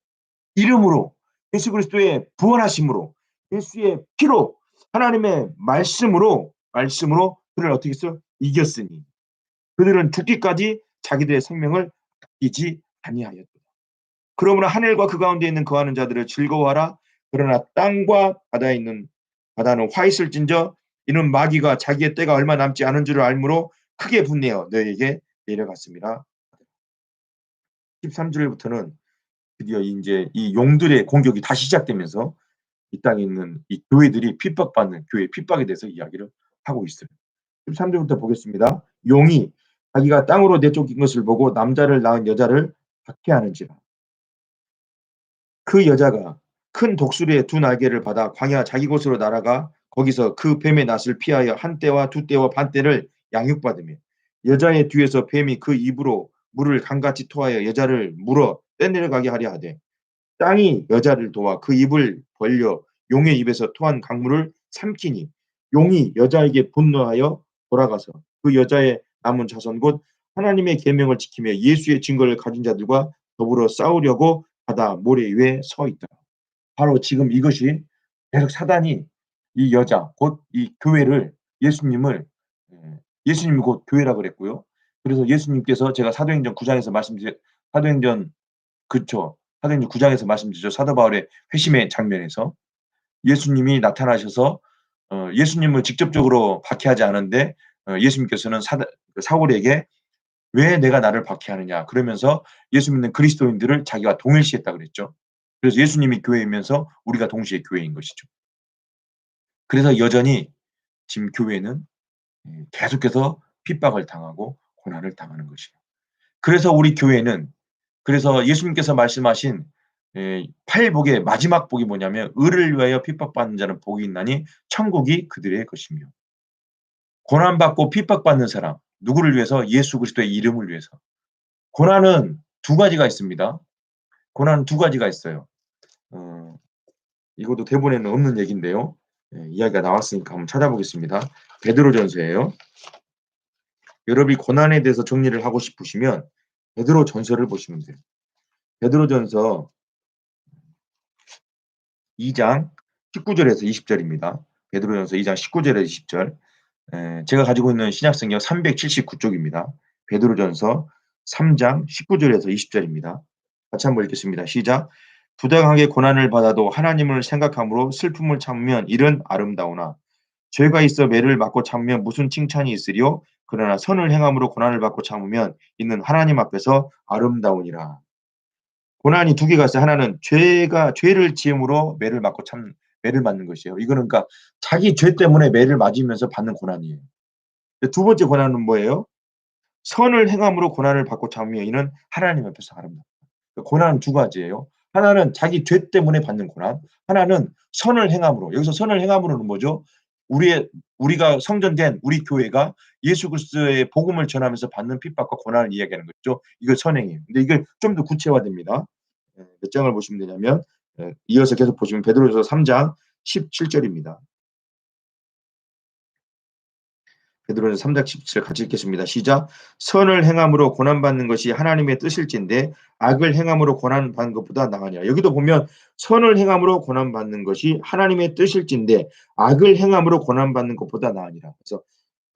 이름으로 예수 그리스도의 부활하심으로 예수의 피로 하나님의 말씀으로 그를 어떻게 했어요? 이겼으니 그들은 죽기까지 자기들의 생명을 아끼지 아니하였다. 그러므로 하늘과 그 가운데 있는 거하는 자들을 즐거워하라. 그러나 땅과 바다는 화 있을진저 이는 마귀가 자기의 때가 얼마 남지 않은 줄을 알므로 크게 분내어 너희에게 내려갔습니다. 13절부터는 드디어 이제 이 용들의 공격이 다시 시작되면서 이 땅에 있는 이 교회들이 핍박받는 교회 핍박에 대해서 이야기를 하고 있어요. 13절부터 보겠습니다. 용이 자기가 땅으로 내쫓긴 것을 보고 남자를 낳은 여자를 박해하는지라. 그 여자가 큰 독수리의 두 날개를 받아 광야 자기 곳으로 날아가 거기서 그 뱀의 낫을 피하여 한 때와 두 때와 반 때를 양육받으며 여자의 뒤에서 뱀이 그 입으로 물을 강같이 토하여 여자를 물어 떼내려가게 하려 하되 땅이 여자를 도와 그 입을 벌려 용의 입에서 토한 강물을 삼키니 용이 여자에게 분노하여 돌아가서 그 여자의 남은 자손 곧 하나님의 계명을 지키며 예수의 증거를 가진 자들과 더불어 싸우려고 바다 모래 위에 서 있다. 바로 지금 이것이 계속 사단이 이 여자 곧 이 교회를 예수님이 곧 교회라 그랬고요. 그래서 예수님께서 제가 사도행전 9장에서 사도행전 그쵸. 사도행전 9장에서 말씀드렸죠. 사도 바울의 회심의 장면에서 예수님이 나타나셔서 예수님을 직접적으로 박해하지 않은데 예수님께서는 사울에게 "왜 내가 나를 박해하느냐." 그러면서 예수 믿는 그리스도인들을 자기와 동일시했다 그랬죠. 그래서 예수님이 교회이면서 우리가 동시에 교회인 것이죠. 그래서 여전히 지금 교회는 계속해서 핍박을 당하고 고난을 당하는 것이에요. 그래서 우리 교회는 예수님께서 말씀하신 팔복의 마지막 복이 뭐냐면 의를 위하여 핍박받는 자는 복이 있나니 천국이 그들의 것이며 고난받고 핍박받는 사람 누구를 위해서? 예수 그리스도의 이름을 위해서. 고난은 두 가지가 있습니다. 고난은 두 가지가 있어요. 어 이것도 대본에는 없는 얘기인데요. 이야기가 나왔으니까 한번 찾아보겠습니다. 베드로전서예요. 여러분이 고난에 대해서 정리를 하고 싶으시면 베드로전서를 보시면 돼요. 베드로전서 2장 19절에서 20절입니다. 베드로전서 2장 19절에서 20절. 제가 가지고 있는 신약성경 379쪽입니다. 베드로전서 3장 19절에서 20절입니다. 같이 한번 읽겠습니다. 시작. 부당하게 고난을 받아도 하나님을 생각함으로 슬픔을 참으면 이는 아름다우나 죄가 있어 매를 맞고 참으면 무슨 칭찬이 있으리요? 그러나 선을 행함으로 고난을 받고 참으면 이는 하나님 앞에서 아름다우니라. 고난이 두 개가 있어요. 하나는 죄를 지음으로 매를 맞는 것이에요. 이거는 그러니까 자기 죄 때문에 매를 맞으면서 받는 고난이에요. 두 번째 고난은 뭐예요? 선을 행함으로 고난을 받고 참으면 이는 하나님 앞에서 아름답다. 고난은 두 가지예요. 하나는 자기 죄 때문에 받는 고난, 하나는 선을 행함으로. 여기서 선을 행함으로는 뭐죠? 우리가 성전된 우리 교회가 예수 그리스도의 복음을 전하면서 받는 핍박과 고난을 이야기하는 거죠. 이걸 선행이에요. 근데 이게 좀 더 구체화됩니다. 몇 장을 보시면 되냐면 이어서 계속 보시면 베드로전서 3장 17절입니다. 베드로전서 3장 17절 같이 읽겠습니다. 시작. 선을 행함으로 고난받는 것이 하나님의 뜻일진데 악을 행함으로 고난받는 것보다 나으니라. 여기도 보면 선을 행함으로 고난받는 것이 하나님의 뜻일진데 악을 행함으로 고난받는 것보다 나으니라. 그래서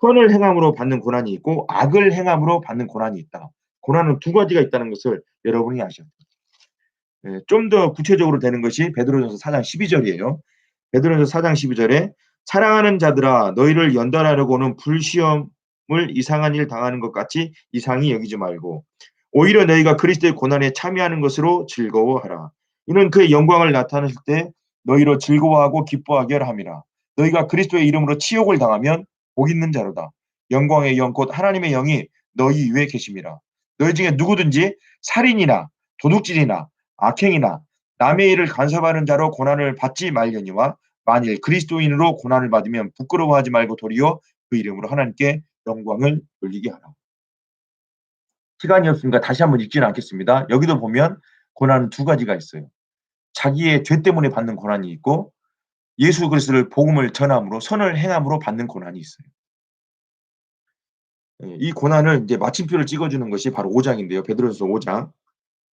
선을 행함으로 받는 고난이 있고 악을 행함으로 받는 고난이 있다. 고난은 두 가지가 있다는 것을 여러분이 아셔야 돼요. 좀 더 구체적으로 되는 것이 베드로전서 4장 12절이에요. 베드로전서 4장 12절에 사랑하는 자들아 너희를 연단하려고는 불시험을 이상한 일 당하는 것 같이 이상히 여기지 말고 오히려 너희가 그리스도의 고난에 참여하는 것으로 즐거워하라. 이는 그의 영광을 나타내실 때 너희로 즐거워하고 기뻐하게 하라 함이라. 너희가 그리스도의 이름으로 치욕을 당하면 복 있는 자로다. 영광의 영 곧 하나님의 영이 너희 위에 계심이라. 너희 중에 누구든지 살인이나 도둑질이나 악행이나 남의 일을 간섭하는 자로 고난을 받지 말려니와 만일 그리스도인으로 고난을 받으면 부끄러워하지 말고 도리어 그 이름으로 하나님께 영광을 돌리게 하라. 시간이 없으니까 다시 한번 읽지는 않겠습니다. 여기도 보면 고난은 두 가지가 있어요. 자기의 죄 때문에 받는 고난이 있고 예수 그리스도를 복음을 전함으로 선을 행함으로 받는 고난이 있어요. 이 고난을 이제 마침표를 찍어주는 것이 바로 5장인데요. 베드로전서 5장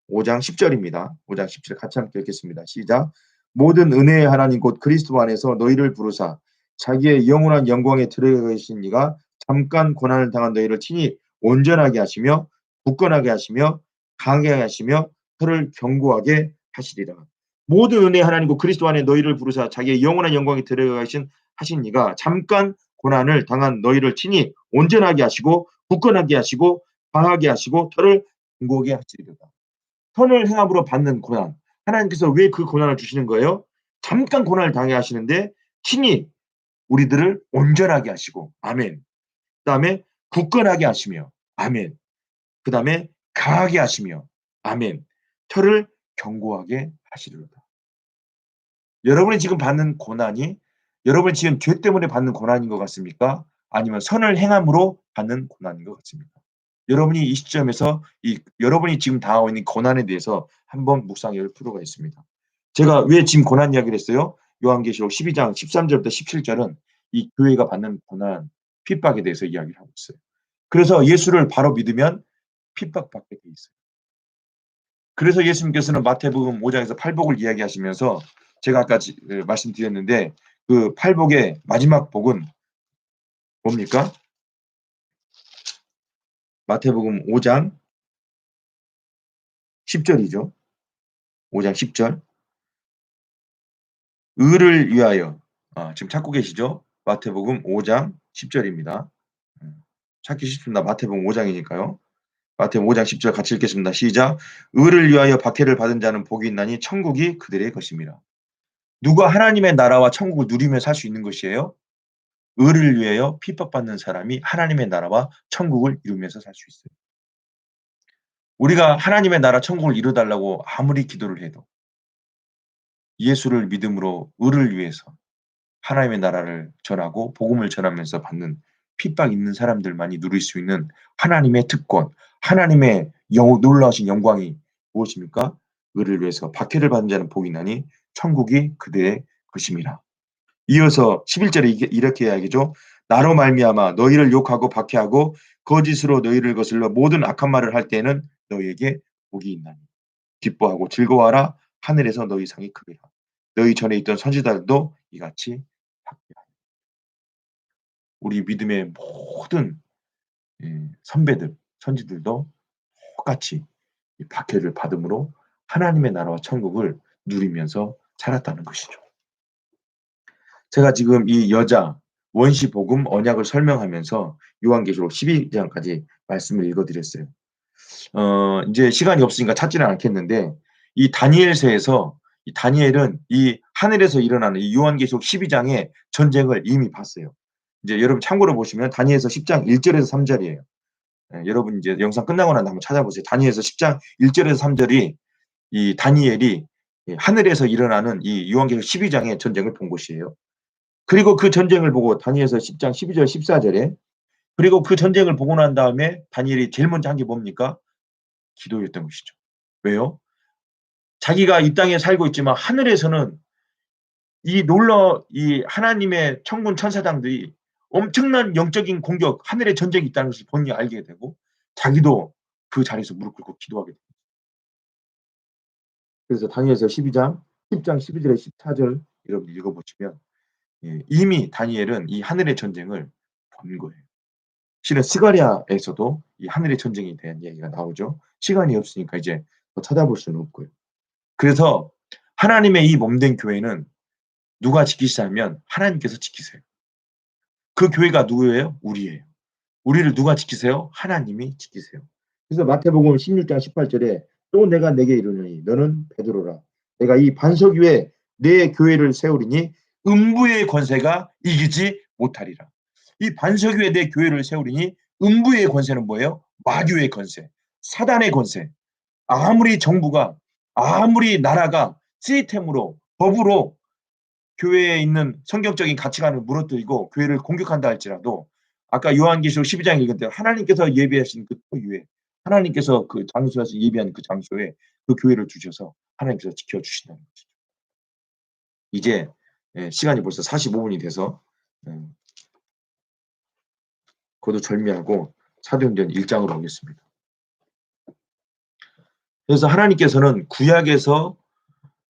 10절입니다. 5장 10절 같이 함께 읽겠습니다. 시작. 모든 은혜의 하나님 곧 그리스도 안에서 너희를 부르사 자기의 영원한 영광에 들어가신 이가 잠깐 고난을 당한 너희를 친히 온전하게 하시며 굳건하게 하시며 강하게 하시며 그를 견고하게 하시리라. 모든 은혜의 하나님 곧 그리스도 안에 너희를 부르사 자기의 영원한 영광에 들어가신 하신 이가 잠깐 고난을 당한 너희를 친히 온전하게 하시고 굳건하게 하시고 강하게 하시고 털을 견고하게 하시리라. 선을 행함으로 받는 고난. 하나님께서 왜 그 고난을 주시는 거예요? 잠깐 고난을 당해 하시는데 친히 우리들을 온전하게 하시고 아멘. 그다음에 굳건하게 하시며 아멘. 그다음에 강하게 하시며 아멘. 혀를 견고하게 하시리로다. 여러분이 지금 받는 고난이 여러분이 지금 죄 때문에 받는 고난인 것 같습니까? 아니면 선을 행함으로 받는 고난인 것 같습니까? 여러분이 이 시점에서 여러분이 지금 당하고 있는 고난에 대해서 한번 묵상해 볼 필요가 있습니다. 제가 왜 지금 고난 이야기를 했어요? 요한계시록 12장 13절부터 17절은 이 교회가 받는 고난, 핍박에 대해서 이야기를 하고 있어요. 그래서 예수를 바로 믿으면 핍박받게 돼 있어요. 그래서 예수님께서는 마태복음 5장에서 팔복을 이야기하시면서 제가 아까 말씀드렸는데 그 팔복의 마지막 복은 뭡니까? 마태복음 5장 10절이죠. 5장 10절. 의를 위하여. 지금 찾고 계시죠? 마태복음 5장 10절입니다. 찾기 쉽습니다. 마태복음 5장이니까요. 마태복음 5장 10절 같이 읽겠습니다. 시작. 의를 위하여 박해를 받은 자는 복이 있나니 천국이 그들의 것입니다. 누가 하나님의 나라와 천국을 누리며 살 수 있는 것이에요? 의를 위하여 핍박받는 사람이 하나님의 나라와 천국을 이루면서 살 수 있어요. 우리가 하나님의 나라 천국을 이루달라고 아무리 기도를 해도 예수를 믿음으로 의를 위해서 하나님의 나라를 전하고 복음을 전하면서 받는 핍박 있는 사람들만이 누릴 수 있는 하나님의 특권, 하나님의 놀라우신 영광이 무엇입니까? 의를 위해서 박해를 받은 자는 복이 나니 천국이 그들의 것임이라. 이어서 11절에 이렇게 이야기죠. 나로 말미암아 너희를 욕하고 박해하고 거짓으로 너희를 거슬러 모든 악한 말을 할 때에는 너희에게 복이 있나니 기뻐하고 즐거워하라. 하늘에서 너희 상이 크리라. 너희 전에 있던 선지자들도 이같이 받게 하리라. 우리 믿음의 모든 선배들, 선지들도 똑같이 이 박해를 받음으로 하나님의 나라와 천국을 누리면서 살았다는 것이죠. 제가 지금 이 여자 원시 복음 언약을 설명하면서 요한계시록 12장까지 말씀을 읽어드렸어요. 이제 시간이 없으니까 찾지는 않겠는데 이 다니엘서에서 이 다니엘은 이 하늘에서 일어나는 이 요한계시록 12장의 전쟁을 이미 봤어요. 이제 여러분 참고로 보시면 다니엘서 10장 1절에서 3절이에요. 여러분 이제 영상 끝나고 난 다음에 한번 찾아보세요. 다니엘서 10장 1절에서 3절이 이 다니엘이 하늘에서 일어나는 이 요한계시록 12장의 전쟁을 본 것이에요. 그리고 그 전쟁을 보고 다니엘서 10장 12절 14절에 그리고 그 전쟁을 보고 난 다음에 다니엘이 제일 먼저 한 게 뭡니까? 기도였던 것이죠. 왜요? 자기가 이 땅에 살고 있지만 하늘에서는 이 하나님의 천군 천사장들이 엄청난 영적인 공격, 하늘의 전쟁이 있다는 것을 본인이 알게 되고 자기도 그 자리에서 무릎 꿇고 기도하게 됩니다. 그래서 다니엘서 12장 10장 12절에 14절 여러분 읽어보시면 이미 다니엘은 이 하늘의 전쟁을 본 거예요. 실은 스가랴에서도 이 하늘의 전쟁에 대한 이야기가 나오죠. 시간이 없으니까 이제 더 찾아볼 수는 없고요. 그래서 하나님의 이 몸된 교회는 누가 지키시냐면 하나님께서 지키세요. 그 교회가 누구예요? 우리예요. 우리를 누가 지키세요? 하나님이 지키세요. 그래서 마태복음 16장 18절에 또 내가 내게 이르노니 너는 베드로라. 내가 이 반석 위에 내 교회를 세우리니 음부의 권세가 이기지 못하리라. 이 반석 위에 내 교회를 세우리니 음부의 권세는 뭐예요? 마귀의 권세, 사단의 권세. 아무리 정부가, 아무리 나라가 시스템으로, 법으로 교회에 있는 성경적인 가치관을 무너뜨리고 교회를 공격한다 할지라도 아까 요한계시록 12장 읽은 대로 하나님께서 예비하신 그 토유에 하나님께서 그 장소에서 예비한 그 장소에 그 교회를 두셔서 하나님께서 지켜주신다는 것이죠. 이제 시간이 벌써 45분이 돼서 거두절미하고 사도행전 1장으로 오겠습니다. 그래서 하나님께서는 구약에서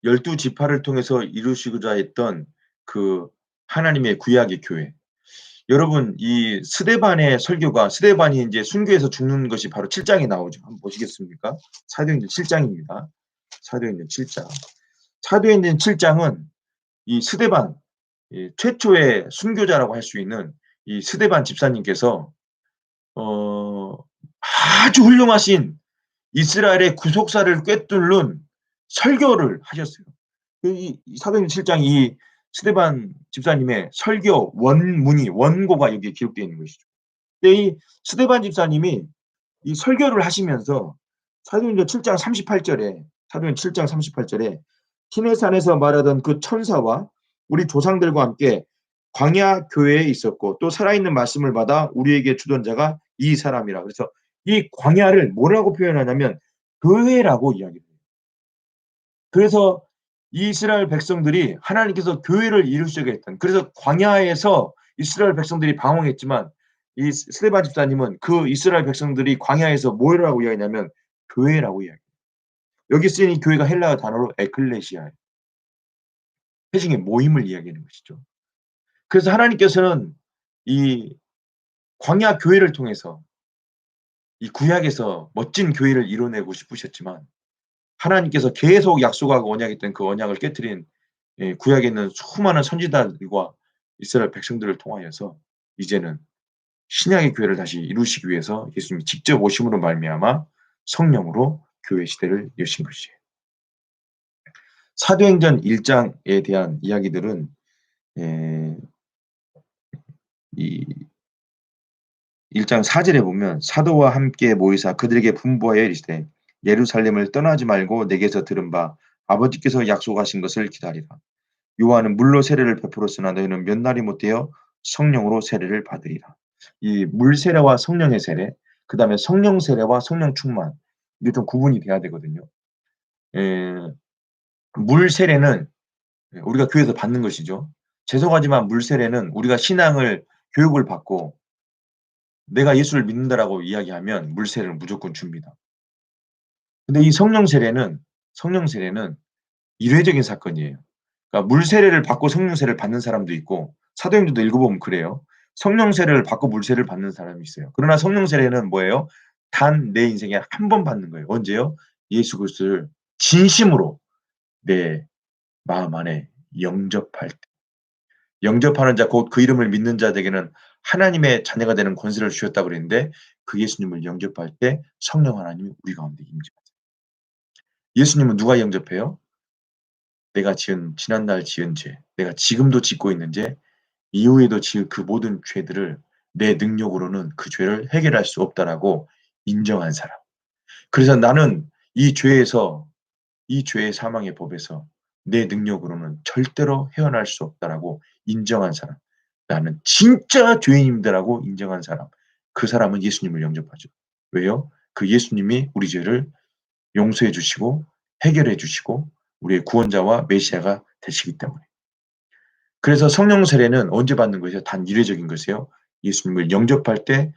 12지파를 통해서 이루시고자 했던 그 하나님의 구약의 교회. 여러분 이 스데반의 설교가 스데반이 이제 순교해서 죽는 것이 바로 7장에 나오죠. 한번 보시겠습니까? 사도행전 7장입니다. 사도행전 7장. 사도행전 7장은 이 스데반 최초의 순교자라고 할 수 있는 이 스데반 집사님께서 아주 훌륭하신 이스라엘의 구속사를 꿰뚫는 설교를 하셨어요. 이 사도행전 7장 이 스데반 집사님의 설교 원문이 원고가 여기에 기록되어 있는 것이죠. 근데 이 스데반 집사님이 이 설교를 하시면서 사도행전 7장 38절에 사도행전 7장 38절에 시내산에서 말하던 그 천사와 우리 조상들과 함께 광야 교회에 있었고 또 살아있는 말씀을 받아 우리에게 주던 자가 이 사람이라. 그래서 이 광야를 뭐라고 표현하냐면 교회라고 이야기해요. 그래서 이스라엘 백성들이 하나님께서 교회를 이루시게 했던 그래서 광야에서 이스라엘 백성들이 방황했지만 이 스데반 집사님은 그 이스라엘 백성들이 광야에서 뭐라고 이야기하냐면 교회라고 이야기해요. 여기 쓰인 이 교회가 헬라어 단어로 에클레시아예요. 회중의 모임을 이야기하는 것이죠. 그래서 하나님께서는 이 광야 교회를 통해서 이 구약에서 멋진 교회를 이뤄내고 싶으셨지만 하나님께서 계속 약속하고 언약했던 그 언약을 깨트린 구약에 있는 수많은 선지자들과 이스라엘 백성들을 통하여서 이제는 신약의 교회를 다시 이루시기 위해서 예수님이 직접 오심으로 말미암아 성령으로 교회 시대를 여신 것이에요. 사도행전 1장에 대한 이야기들은 이 1장 4절에 보면 사도와 함께 모이사 그들에게 분부하여 이르시되 예루살렘을 떠나지 말고 내게서 들은 바 아버지께서 약속하신 것을 기다리라. 요한은 물로 세례를 베풀었으나 너희는 몇 날이 못되어 성령으로 세례를 받으리라. 이 물 세례와 성령의 세례, 그 다음에 성령 세례와 성령 충만 이게 좀 구분이 돼야 되거든요. 물 세례는 우리가 교회에서 받는 것이죠. 죄송하지만 물 세례는 우리가 신앙을 교육을 받고 내가 예수를 믿는다라고 이야기하면 물 세례는 무조건 줍니다. 근데 이 성령 세례는 일회적인 사건이에요. 그러니까 물 세례를 받고 성령 세례를 받는 사람도 있고 사도행전도 읽어보면 그래요. 성령 세례를 받고 물 세례를 받는 사람이 있어요. 그러나 성령 세례는 뭐예요? 단 내 인생에 한 번 받는 거예요. 언제요? 예수 그리스도를 진심으로 내 마음 안에 영접할 때. 영접하는 자 곧 그 이름을 믿는 자에게는 하나님의 자녀가 되는 권세를 주셨다고 그랬는데 그 예수님을 영접할 때 성령 하나님이 우리 가운데 임재하세요. 예수님은 누가 영접해요? 내가 지난날 지은 죄, 내가 지금도 짓고 있는 죄, 이후에도 지을 그 모든 죄들을 내 능력으로는 그 죄를 해결할 수 없다라고 인정한 사람. 그래서 나는 이 죄에서 이 죄의 사망의 법에서 내 능력으로는 절대로 헤어날 수 없다라고 인정한 사람, 나는 진짜 죄인입니다라고 인정한 사람, 그 사람은 예수님을 영접하죠. 왜요? 그 예수님이 우리 죄를 용서해 주시고 해결해 주시고 우리의 구원자와 메시아가 되시기 때문에. 그래서 성령 세례는 언제 받는 것이요? 단 이례적인 것이에요. 예수님을 영접할 때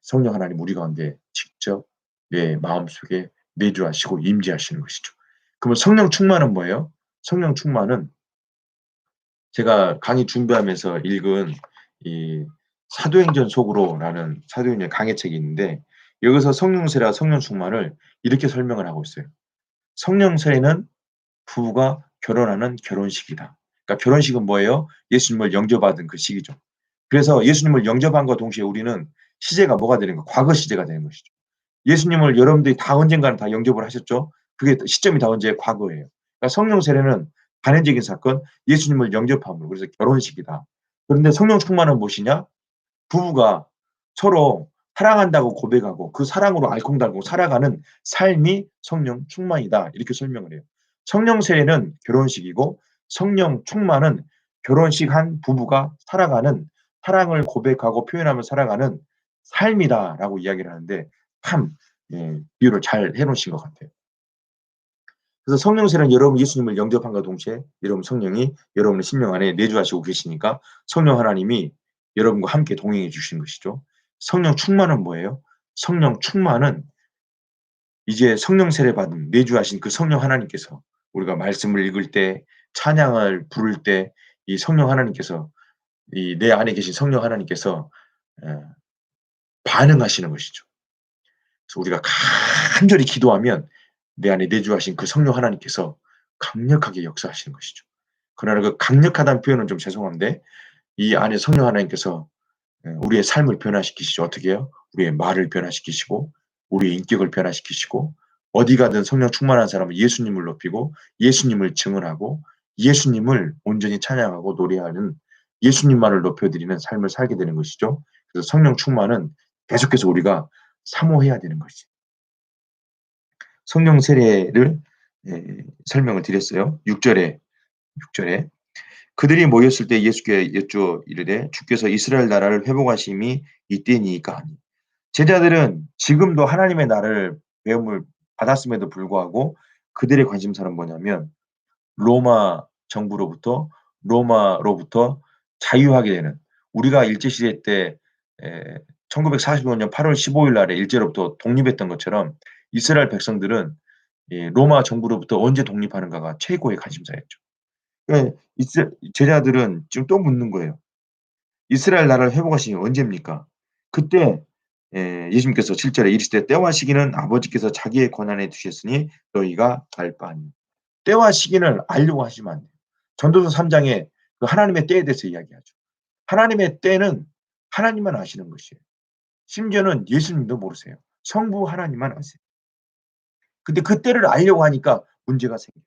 성령 하나님 우리 가운데 직접 내 마음속에 내주하시고 임재하시는 것이죠. 그러면 성령 충만은 뭐예요? 성령 충만은 제가 강의 준비하면서 읽은 이 사도행전 속으로라는 사도행전 강해책이 있는데 여기서 성령 세례와 성령 충만을 이렇게 설명을 하고 있어요. 성령 세례는 부부가 결혼하는 결혼식이다. 그러니까 결혼식은 뭐예요? 예수님을 영접받은 그 시기죠. 그래서 예수님을 영접함과 동시에 우리는 시제가 뭐가 되는 거예요? 과거 시제가 되는 것이죠. 예수님을 여러분들이 다 언젠가는 다 영접을 하셨죠. 그게 시점이 다 언제? 과거예요. 그러니까 성령 세례는 단회적인 사건, 예수님을 영접함으로 그래서 결혼식이다. 그런데 성령 충만은 무엇이냐? 부부가 서로 사랑한다고 고백하고 그 사랑으로 알콩달콩 살아가는 삶이 성령 충만이다. 이렇게 설명을 해요. 성령 세례는 결혼식이고 성령 충만은 결혼식 한 부부가 살아가는 사랑을 고백하고 표현하며 살아가는 삶이다라고 이야기를 하는데 참 비유를 잘 해 놓으신 것 같아요. 그래서 성령 세례는 여러분 예수님을 영접함과 동시에 여러분 성령이 여러분의 심령 안에 내주하시고 계시니까 성령 하나님이 여러분과 함께 동행해 주시는 것이죠. 성령 충만은 뭐예요? 성령 충만은 이제 성령 세례 받은 내주하신 그 성령 하나님께서 우리가 말씀을 읽을 때 찬양을 부를 때 이 성령 하나님께서 이 내 안에 계신 성령 하나님께서 어 반응하시는 것이죠. 그래서 우리가 간절히 기도하면 내 안에 내주하신 그 성령 하나님께서 강력하게 역사하시는 것이죠. 그러나 그 강력하다는 표현은 좀 죄송한데 이 안에 성령 하나님께서 우리의 삶을 변화시키시죠. 어떻게 해요? 우리의 말을 변화시키시고 우리의 인격을 변화시키시고 어디 가든 성령 충만한 사람은 예수님을 높이고 예수님을 증언하고 예수님을 온전히 찬양하고 노래하는 예수님만을 높여드리는 삶을 살게 되는 것이죠. 그래서 성령 충만은 계속해서 우리가 사모해야 되는 것이죠. 성령 세례를 설명을 드렸어요. 6절에 그들이 모였을 때 예수께 여쭈어 이르되 주께서 이스라엘 나라를 회복하심이 이때니이까 하니 제자들은 지금도 하나님의 나라를 배움을 받았음에도 불구하고 그들의 관심사는 뭐냐면 로마 정부로부터 로마로부터 자유하게 되는 우리가 일제시대 때 1945년 8월 15일 날에 일제로부터 독립했던 것처럼 이스라엘 백성들은 로마 정부로부터 언제 독립하는가가 최고의 관심사였죠. 예. 제자들은 지금 또 묻는 거예요. 이스라엘 나라를 회복하시니 언제입니까? 그때 예수님께서 7 절에 이르시되 때와 시기는 아버지께서 자기의 권한에 두셨으니 너희가 알 바 아니니. 때와 시기를 알려고 하시면 안 돼요. 전도서 3 장에 그 하나님의 때에 대해서 이야기하죠. 하나님의 때는 하나님만 아시는 것이에요. 심지어는 예수님도 모르세요. 성부 하나님만 아세요. 근데 그 때를 알려고 하니까 문제가 생겨요.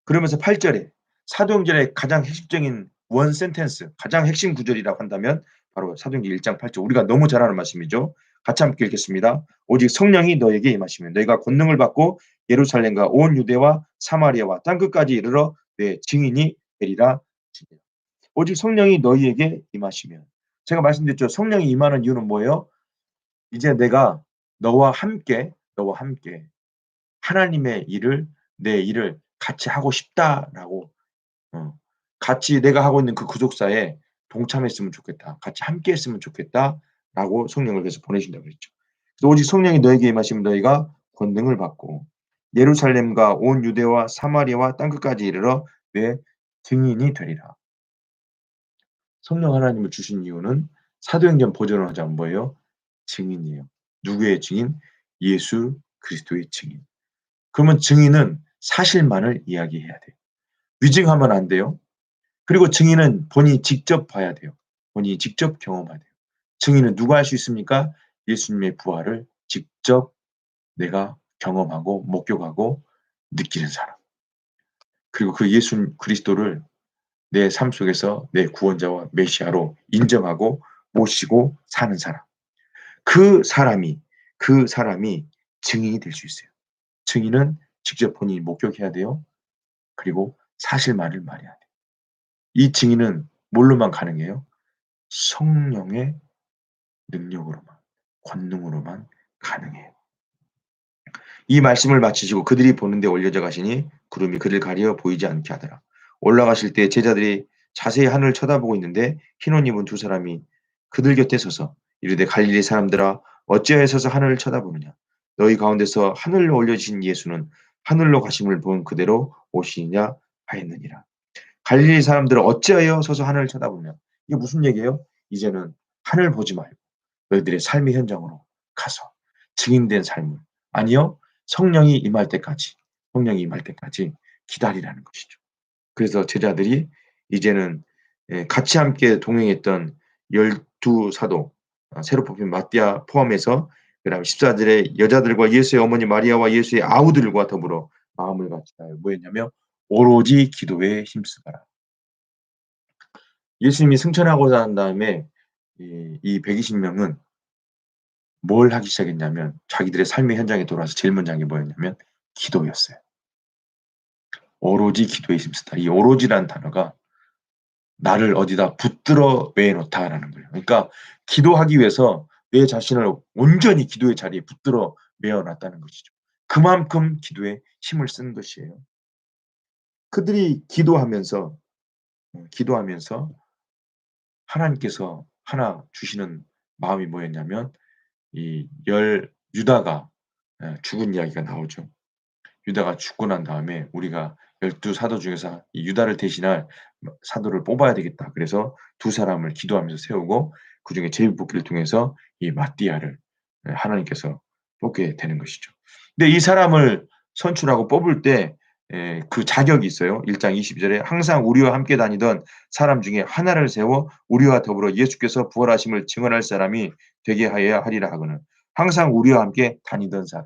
그러면서 8 절에 사도행전의 가장 핵심적인 원 센텐스 가장 핵심 구절이라고 한다면 바로 사도행전 1장 8 절 우리가 너무 잘 아는 말씀이죠. 같이 함께 읽겠습니다. 오직 성령이 너에게 임하시면 너희가 권능을 받고 예루살렘과 온 유대와 사마리아와 땅 끝까지 이르러 내 증인이 되리라. 오직 성령이 너희에게 임하시면 제가 말씀드렸죠. 성령이 임하는 이유는 뭐예요? 이제 내가 너와 함께 하나님의 일을 내 일을 같이 하고 싶다라고 어 같이 내가 하고 있는 그 구속사에 동참했으면 좋겠다. 같이 함께 했으면 좋겠다라고 성령을 그래서 보내신다고 그랬죠. 그래서 오직 성령이 너에게 임하시면 너희가 권능을 받고 예루살렘과 온 유대와 사마리아와 땅끝까지 이르러 내 증인이 되리라. 성령 하나님을 주신 이유는 사도행전 버전으로 하자면 뭐예요? 증인이에요. 누구의 증인? 예수 그리스도의 증인. 그러면 증인은 사실만을 이야기해야 돼요. 위증하면 안 돼요. 그리고 증인은 본인이 직접 봐야 돼요. 본인이 직접 경험해야 돼요. 증인은 누가 할 수 있습니까? 예수님의 부활을 직접 내가 경험하고 목격하고 느끼는 사람. 그리고 그 예수 그리스도를 내 삶 속에서 내 구원자와 메시아로 인정하고 모시고 사는 사람. 그 사람이 증인이 될 수 있어요. 증인은 직접 본인이 목격해야 돼요. 그리고 사실만을 말해야 돼요. 이 증인은 뭘로만 가능해요? 성령의 능력으로만, 권능으로만 가능해요. 이 말씀을 마치시고 그들이 보는데 올려져 가시니 구름이 그를 가려 보이지 않게 하더라. 올라가실 때 제자들이 자세히 하늘을 쳐다보고 있는데 흰 옷 입은 두 사람이 그들 곁에 서서 이르되 갈릴리 사람들아 어찌하여 서서 하늘을 쳐다보느냐 너희 가운데서 하늘로 올려지신 예수는 하늘로 가심을 본 그대로 오시느냐 하였느니라. 갈릴리 사람들은 어찌하여 서서 하늘을 쳐다보느냐. 이게 무슨 얘기예요? 이제는 하늘 보지 말고 너희들의 삶의 현장으로 가서 증인된 삶을 아니요 성령이 임할 때까지 성령이 임할 때까지 기다리라는 것이죠. 그래서 제자들이 이제는 같이 함께 동행했던 12 사도 새로 뽑힌 마띠아 포함해서 그다음에 14절에 여자들과 예수의 어머니 마리아와 예수의 아우들과 더불어 마음을 같이 하여 뭐였냐면 오로지 기도에 힘쓰더라. 예수님이 승천하고 난 다음에 이 120명은 뭘 하기 시작했냐면 자기들의 삶의 현장에 돌아와서 제일 먼저 한 게 뭐였냐면 기도였어요. 오로지 기도에 힘쓰다. 이 오로지라는 단어가 나를 어디다 붙들어 매여 놓다라는 거예요. 그러니까 기도하기 위해서 내 자신을 온전히 기도의 자리에 붙들어 매여 놨다는 것이죠. 그만큼 기도에 힘을 쓴 것이에요. 그들이 기도하면서 하나님께서 하나 주시는 마음이 뭐였냐면 이 유다가 죽은 이야기가 나오죠. 유다가 죽고 난 다음에 우리가 12 사도 중에서 이 유다를 대신할 사도를 뽑아야 되겠다. 그래서 두 사람을 기도하면서 세우고 그중에 제비뽑기를 통해서 이 마띠아를 하나님께서 뽑게 되는 것이죠. 근데 이 사람을 선출하고 뽑을 때 그 자격이 있어요. 1장 20절에 항상 우리와 함께 다니던 사람 중에 하나를 세워 우리와 더불어 예수께서 부활하심을 증언할 사람이 되게 하여야 하리라 하거늘. 항상 우리와 함께 다니던 사람.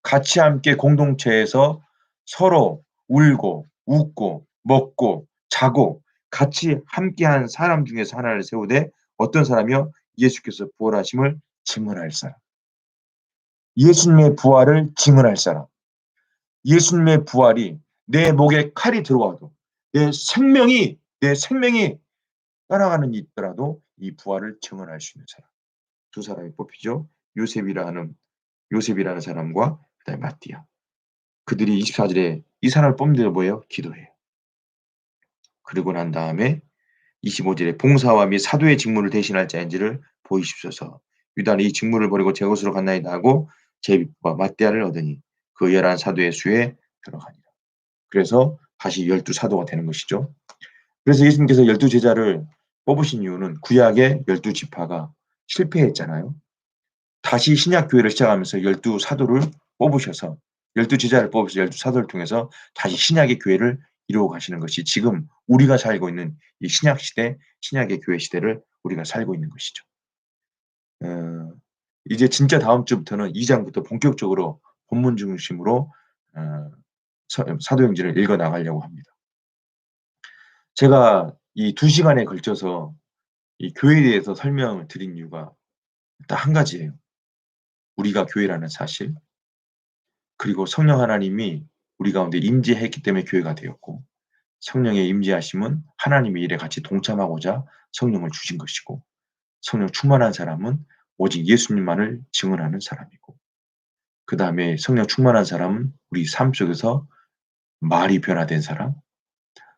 같이 함께 공동체에서 서로 울고 웃고 먹고 자고 같이 함께한 사람 중에서 하나를 세우되 어떤 사람이요? 예수께서 부활하심을 증언할 사람. 예수님의 부활을 증언할 사람. 예수님의 부활이 내 목에 칼이 들어와도 내 생명이 떠나가는 일이 있더라도 이 부활을 증언할 수 있는 사람. 두 사람이 뽑히죠. 요셉이라는 사람과 그다음에 마띠아. 그들이 24절에 이 사람을 뽑는 게 뭐예요? 기도해요. 그러고 난 다음에 25절에 봉사와 및 사도의 직무를 대신할 자인지를 보이십소서. 유다는 이 직무를 버리고 제 곳으로 갔나이다 하고 제비와 마띠아를 얻으니 그 11 사도의 수에 들어가니라. 그래서 다시 12 사도가 되는 것이죠. 그래서 예수님께서 12 제자를 뽑으신 이유는 구약의 12 지파가 실패했잖아요. 다시 신약 교회를 시작하면서 12 사도를 뽑으셔서 12 제자를 뽑으셔서 12 사도를 통해서 다시 신약의 교회를 이루어 가시는 것이 지금 우리가 살고 있는 이 신약 시대, 신약의 교회 시대를 우리가 살고 있는 것이죠. 어 이제 진짜 다음 주부터는 2 장부터 본격적으로 본문 중심으로 어 사도행전을 읽어 나가려고 합니다. 제가 이 2 시간에 걸쳐서 이 교회에 대해서 설명을 드린 이유가 딱 한 가지예요. 우리가 교회라는 사실, 그리고 성령 하나님이 우리 가운데 임재했기 때문에 교회가 되었고 성령의 임재하심은 하나님의 일에 같이 동참하고자 성령을 주신 것이고 성령 충만한 사람은 오직 예수님만을 증언하는 사람이고 그다음에 성령 충만한 사람은 우리 삶 속에서 말이 변화된 사람,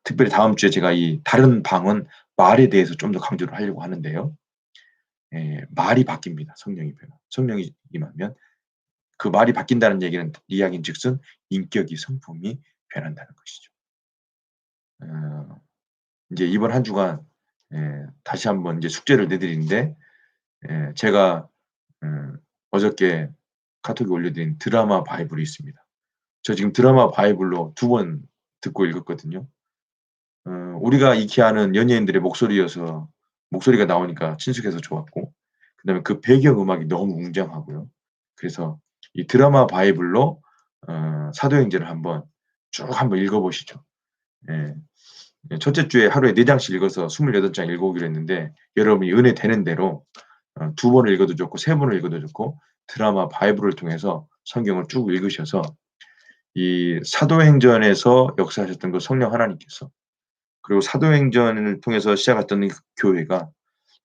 특별히 다음 주에 제가 이 다른 방은 말에 대해서 좀 더 강조를 하려고 하는데요. 말이 바뀝니다. 성령이 임하면 그 말이 바뀐다는 얘기는 이야기인즉슨 인격이 성품이 변한다는 것이죠. 어 인제 이번 한 주간 다시 한번 이제 숙제를 내드리는데 제가 어저께 카톡에 올려드린 드라마 바이블이 있습니다. 저 지금 드라마 바이블로 2번 듣고 읽었거든요. 우리가 익히 아는 연예인들의 목소리여서 목소리가 나오니까 친숙해서 좋았고 그다음에 그 배경 음악이 너무 웅장하고요. 그래서 이 드라마 바이블로 사도행전을 한번 읽어 보시죠. 예. 첫째 주에 하루에 4 장씩 읽어서 28장 읽어 오기로 했는데 여러분이 은혜 되는 대로 2 번을 읽어도 좋고 3 번을 읽어도 좋고 드라마 바이블을 통해서 성경을 쭉 읽으셔서 이 사도행전에서 역사하셨던 그 성령 하나님께서, 그리고 사도행전을 통해서 시작했던 이 교회가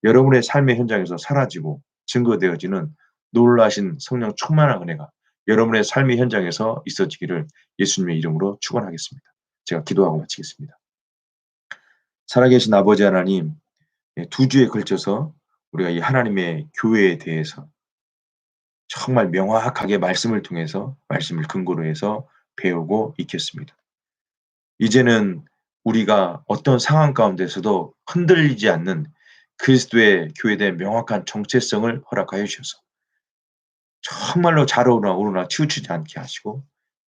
여러분의 삶의 현장에서 사라지고 증거되어지는 놀라신 성령 충만한 은혜가 여러분의 삶의 현장에서 있어지기를 예수님의 이름으로 축원하겠습니다. 제가 기도하고 마치겠습니다. 살아계신 아버지 하나님, 두 주에 걸쳐서 우리가 이 하나님의 교회에 대해서 정말 명확하게 말씀을 통해서, 말씀을 근거로 해서 배우고 익혔습니다. 이제는 우리가 어떤 상황 가운데서도 흔들리지 않는 그리스도의 교회에 대한 명확한 정체성을 허락하여 주셔서 정말로 좌로나 우로나 치우치지 않게 하시고,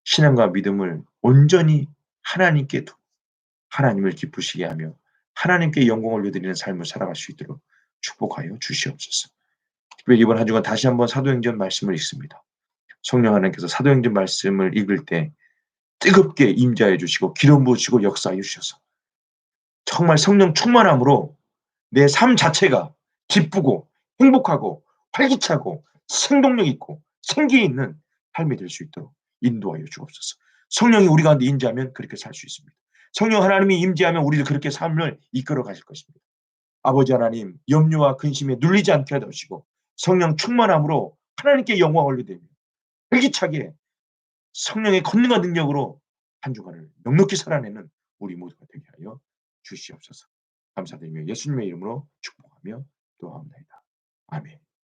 신앙과 믿음을 온전히 하나님께 두고 하나님을 기쁘시게 하며 하나님께 영광을 올려드리는 삶을 살아갈 수 있도록 축복하여 주시옵소서. 특별히 이번 한 주간 다시 한번 사도행전 말씀을 읽습니다. 성령 하나님께서 사도행전 말씀을 읽을 때 뜨겁게 임재하여 주시고 기름 부으시고 역사하여 주셔서 정말 성령 충만함으로 내 삶 자체가 기쁘고 행복하고 활기차고 생동력 있고 생기 있는 삶이 될 수 있도록 인도하여 주옵소서. 성령이 우리 가운데 임재하면 그렇게 살 수 있습니다. 성령 하나님이 임재하면 우리도 그렇게 삶을 이끌어 가실 것입니다. 아버지 하나님, 염려와 근심에 눌리지 않게 하시고 성령 충만함으로 하나님께 영광을 올리되며 활기차게 성령의 권능과 능력으로 한 주간을 넉넉히 살아내는 우리 모두가 되게 하여 주시옵소서. 감사드리며 예수님의 이름으로 축복하며 기도합니다. 아멘.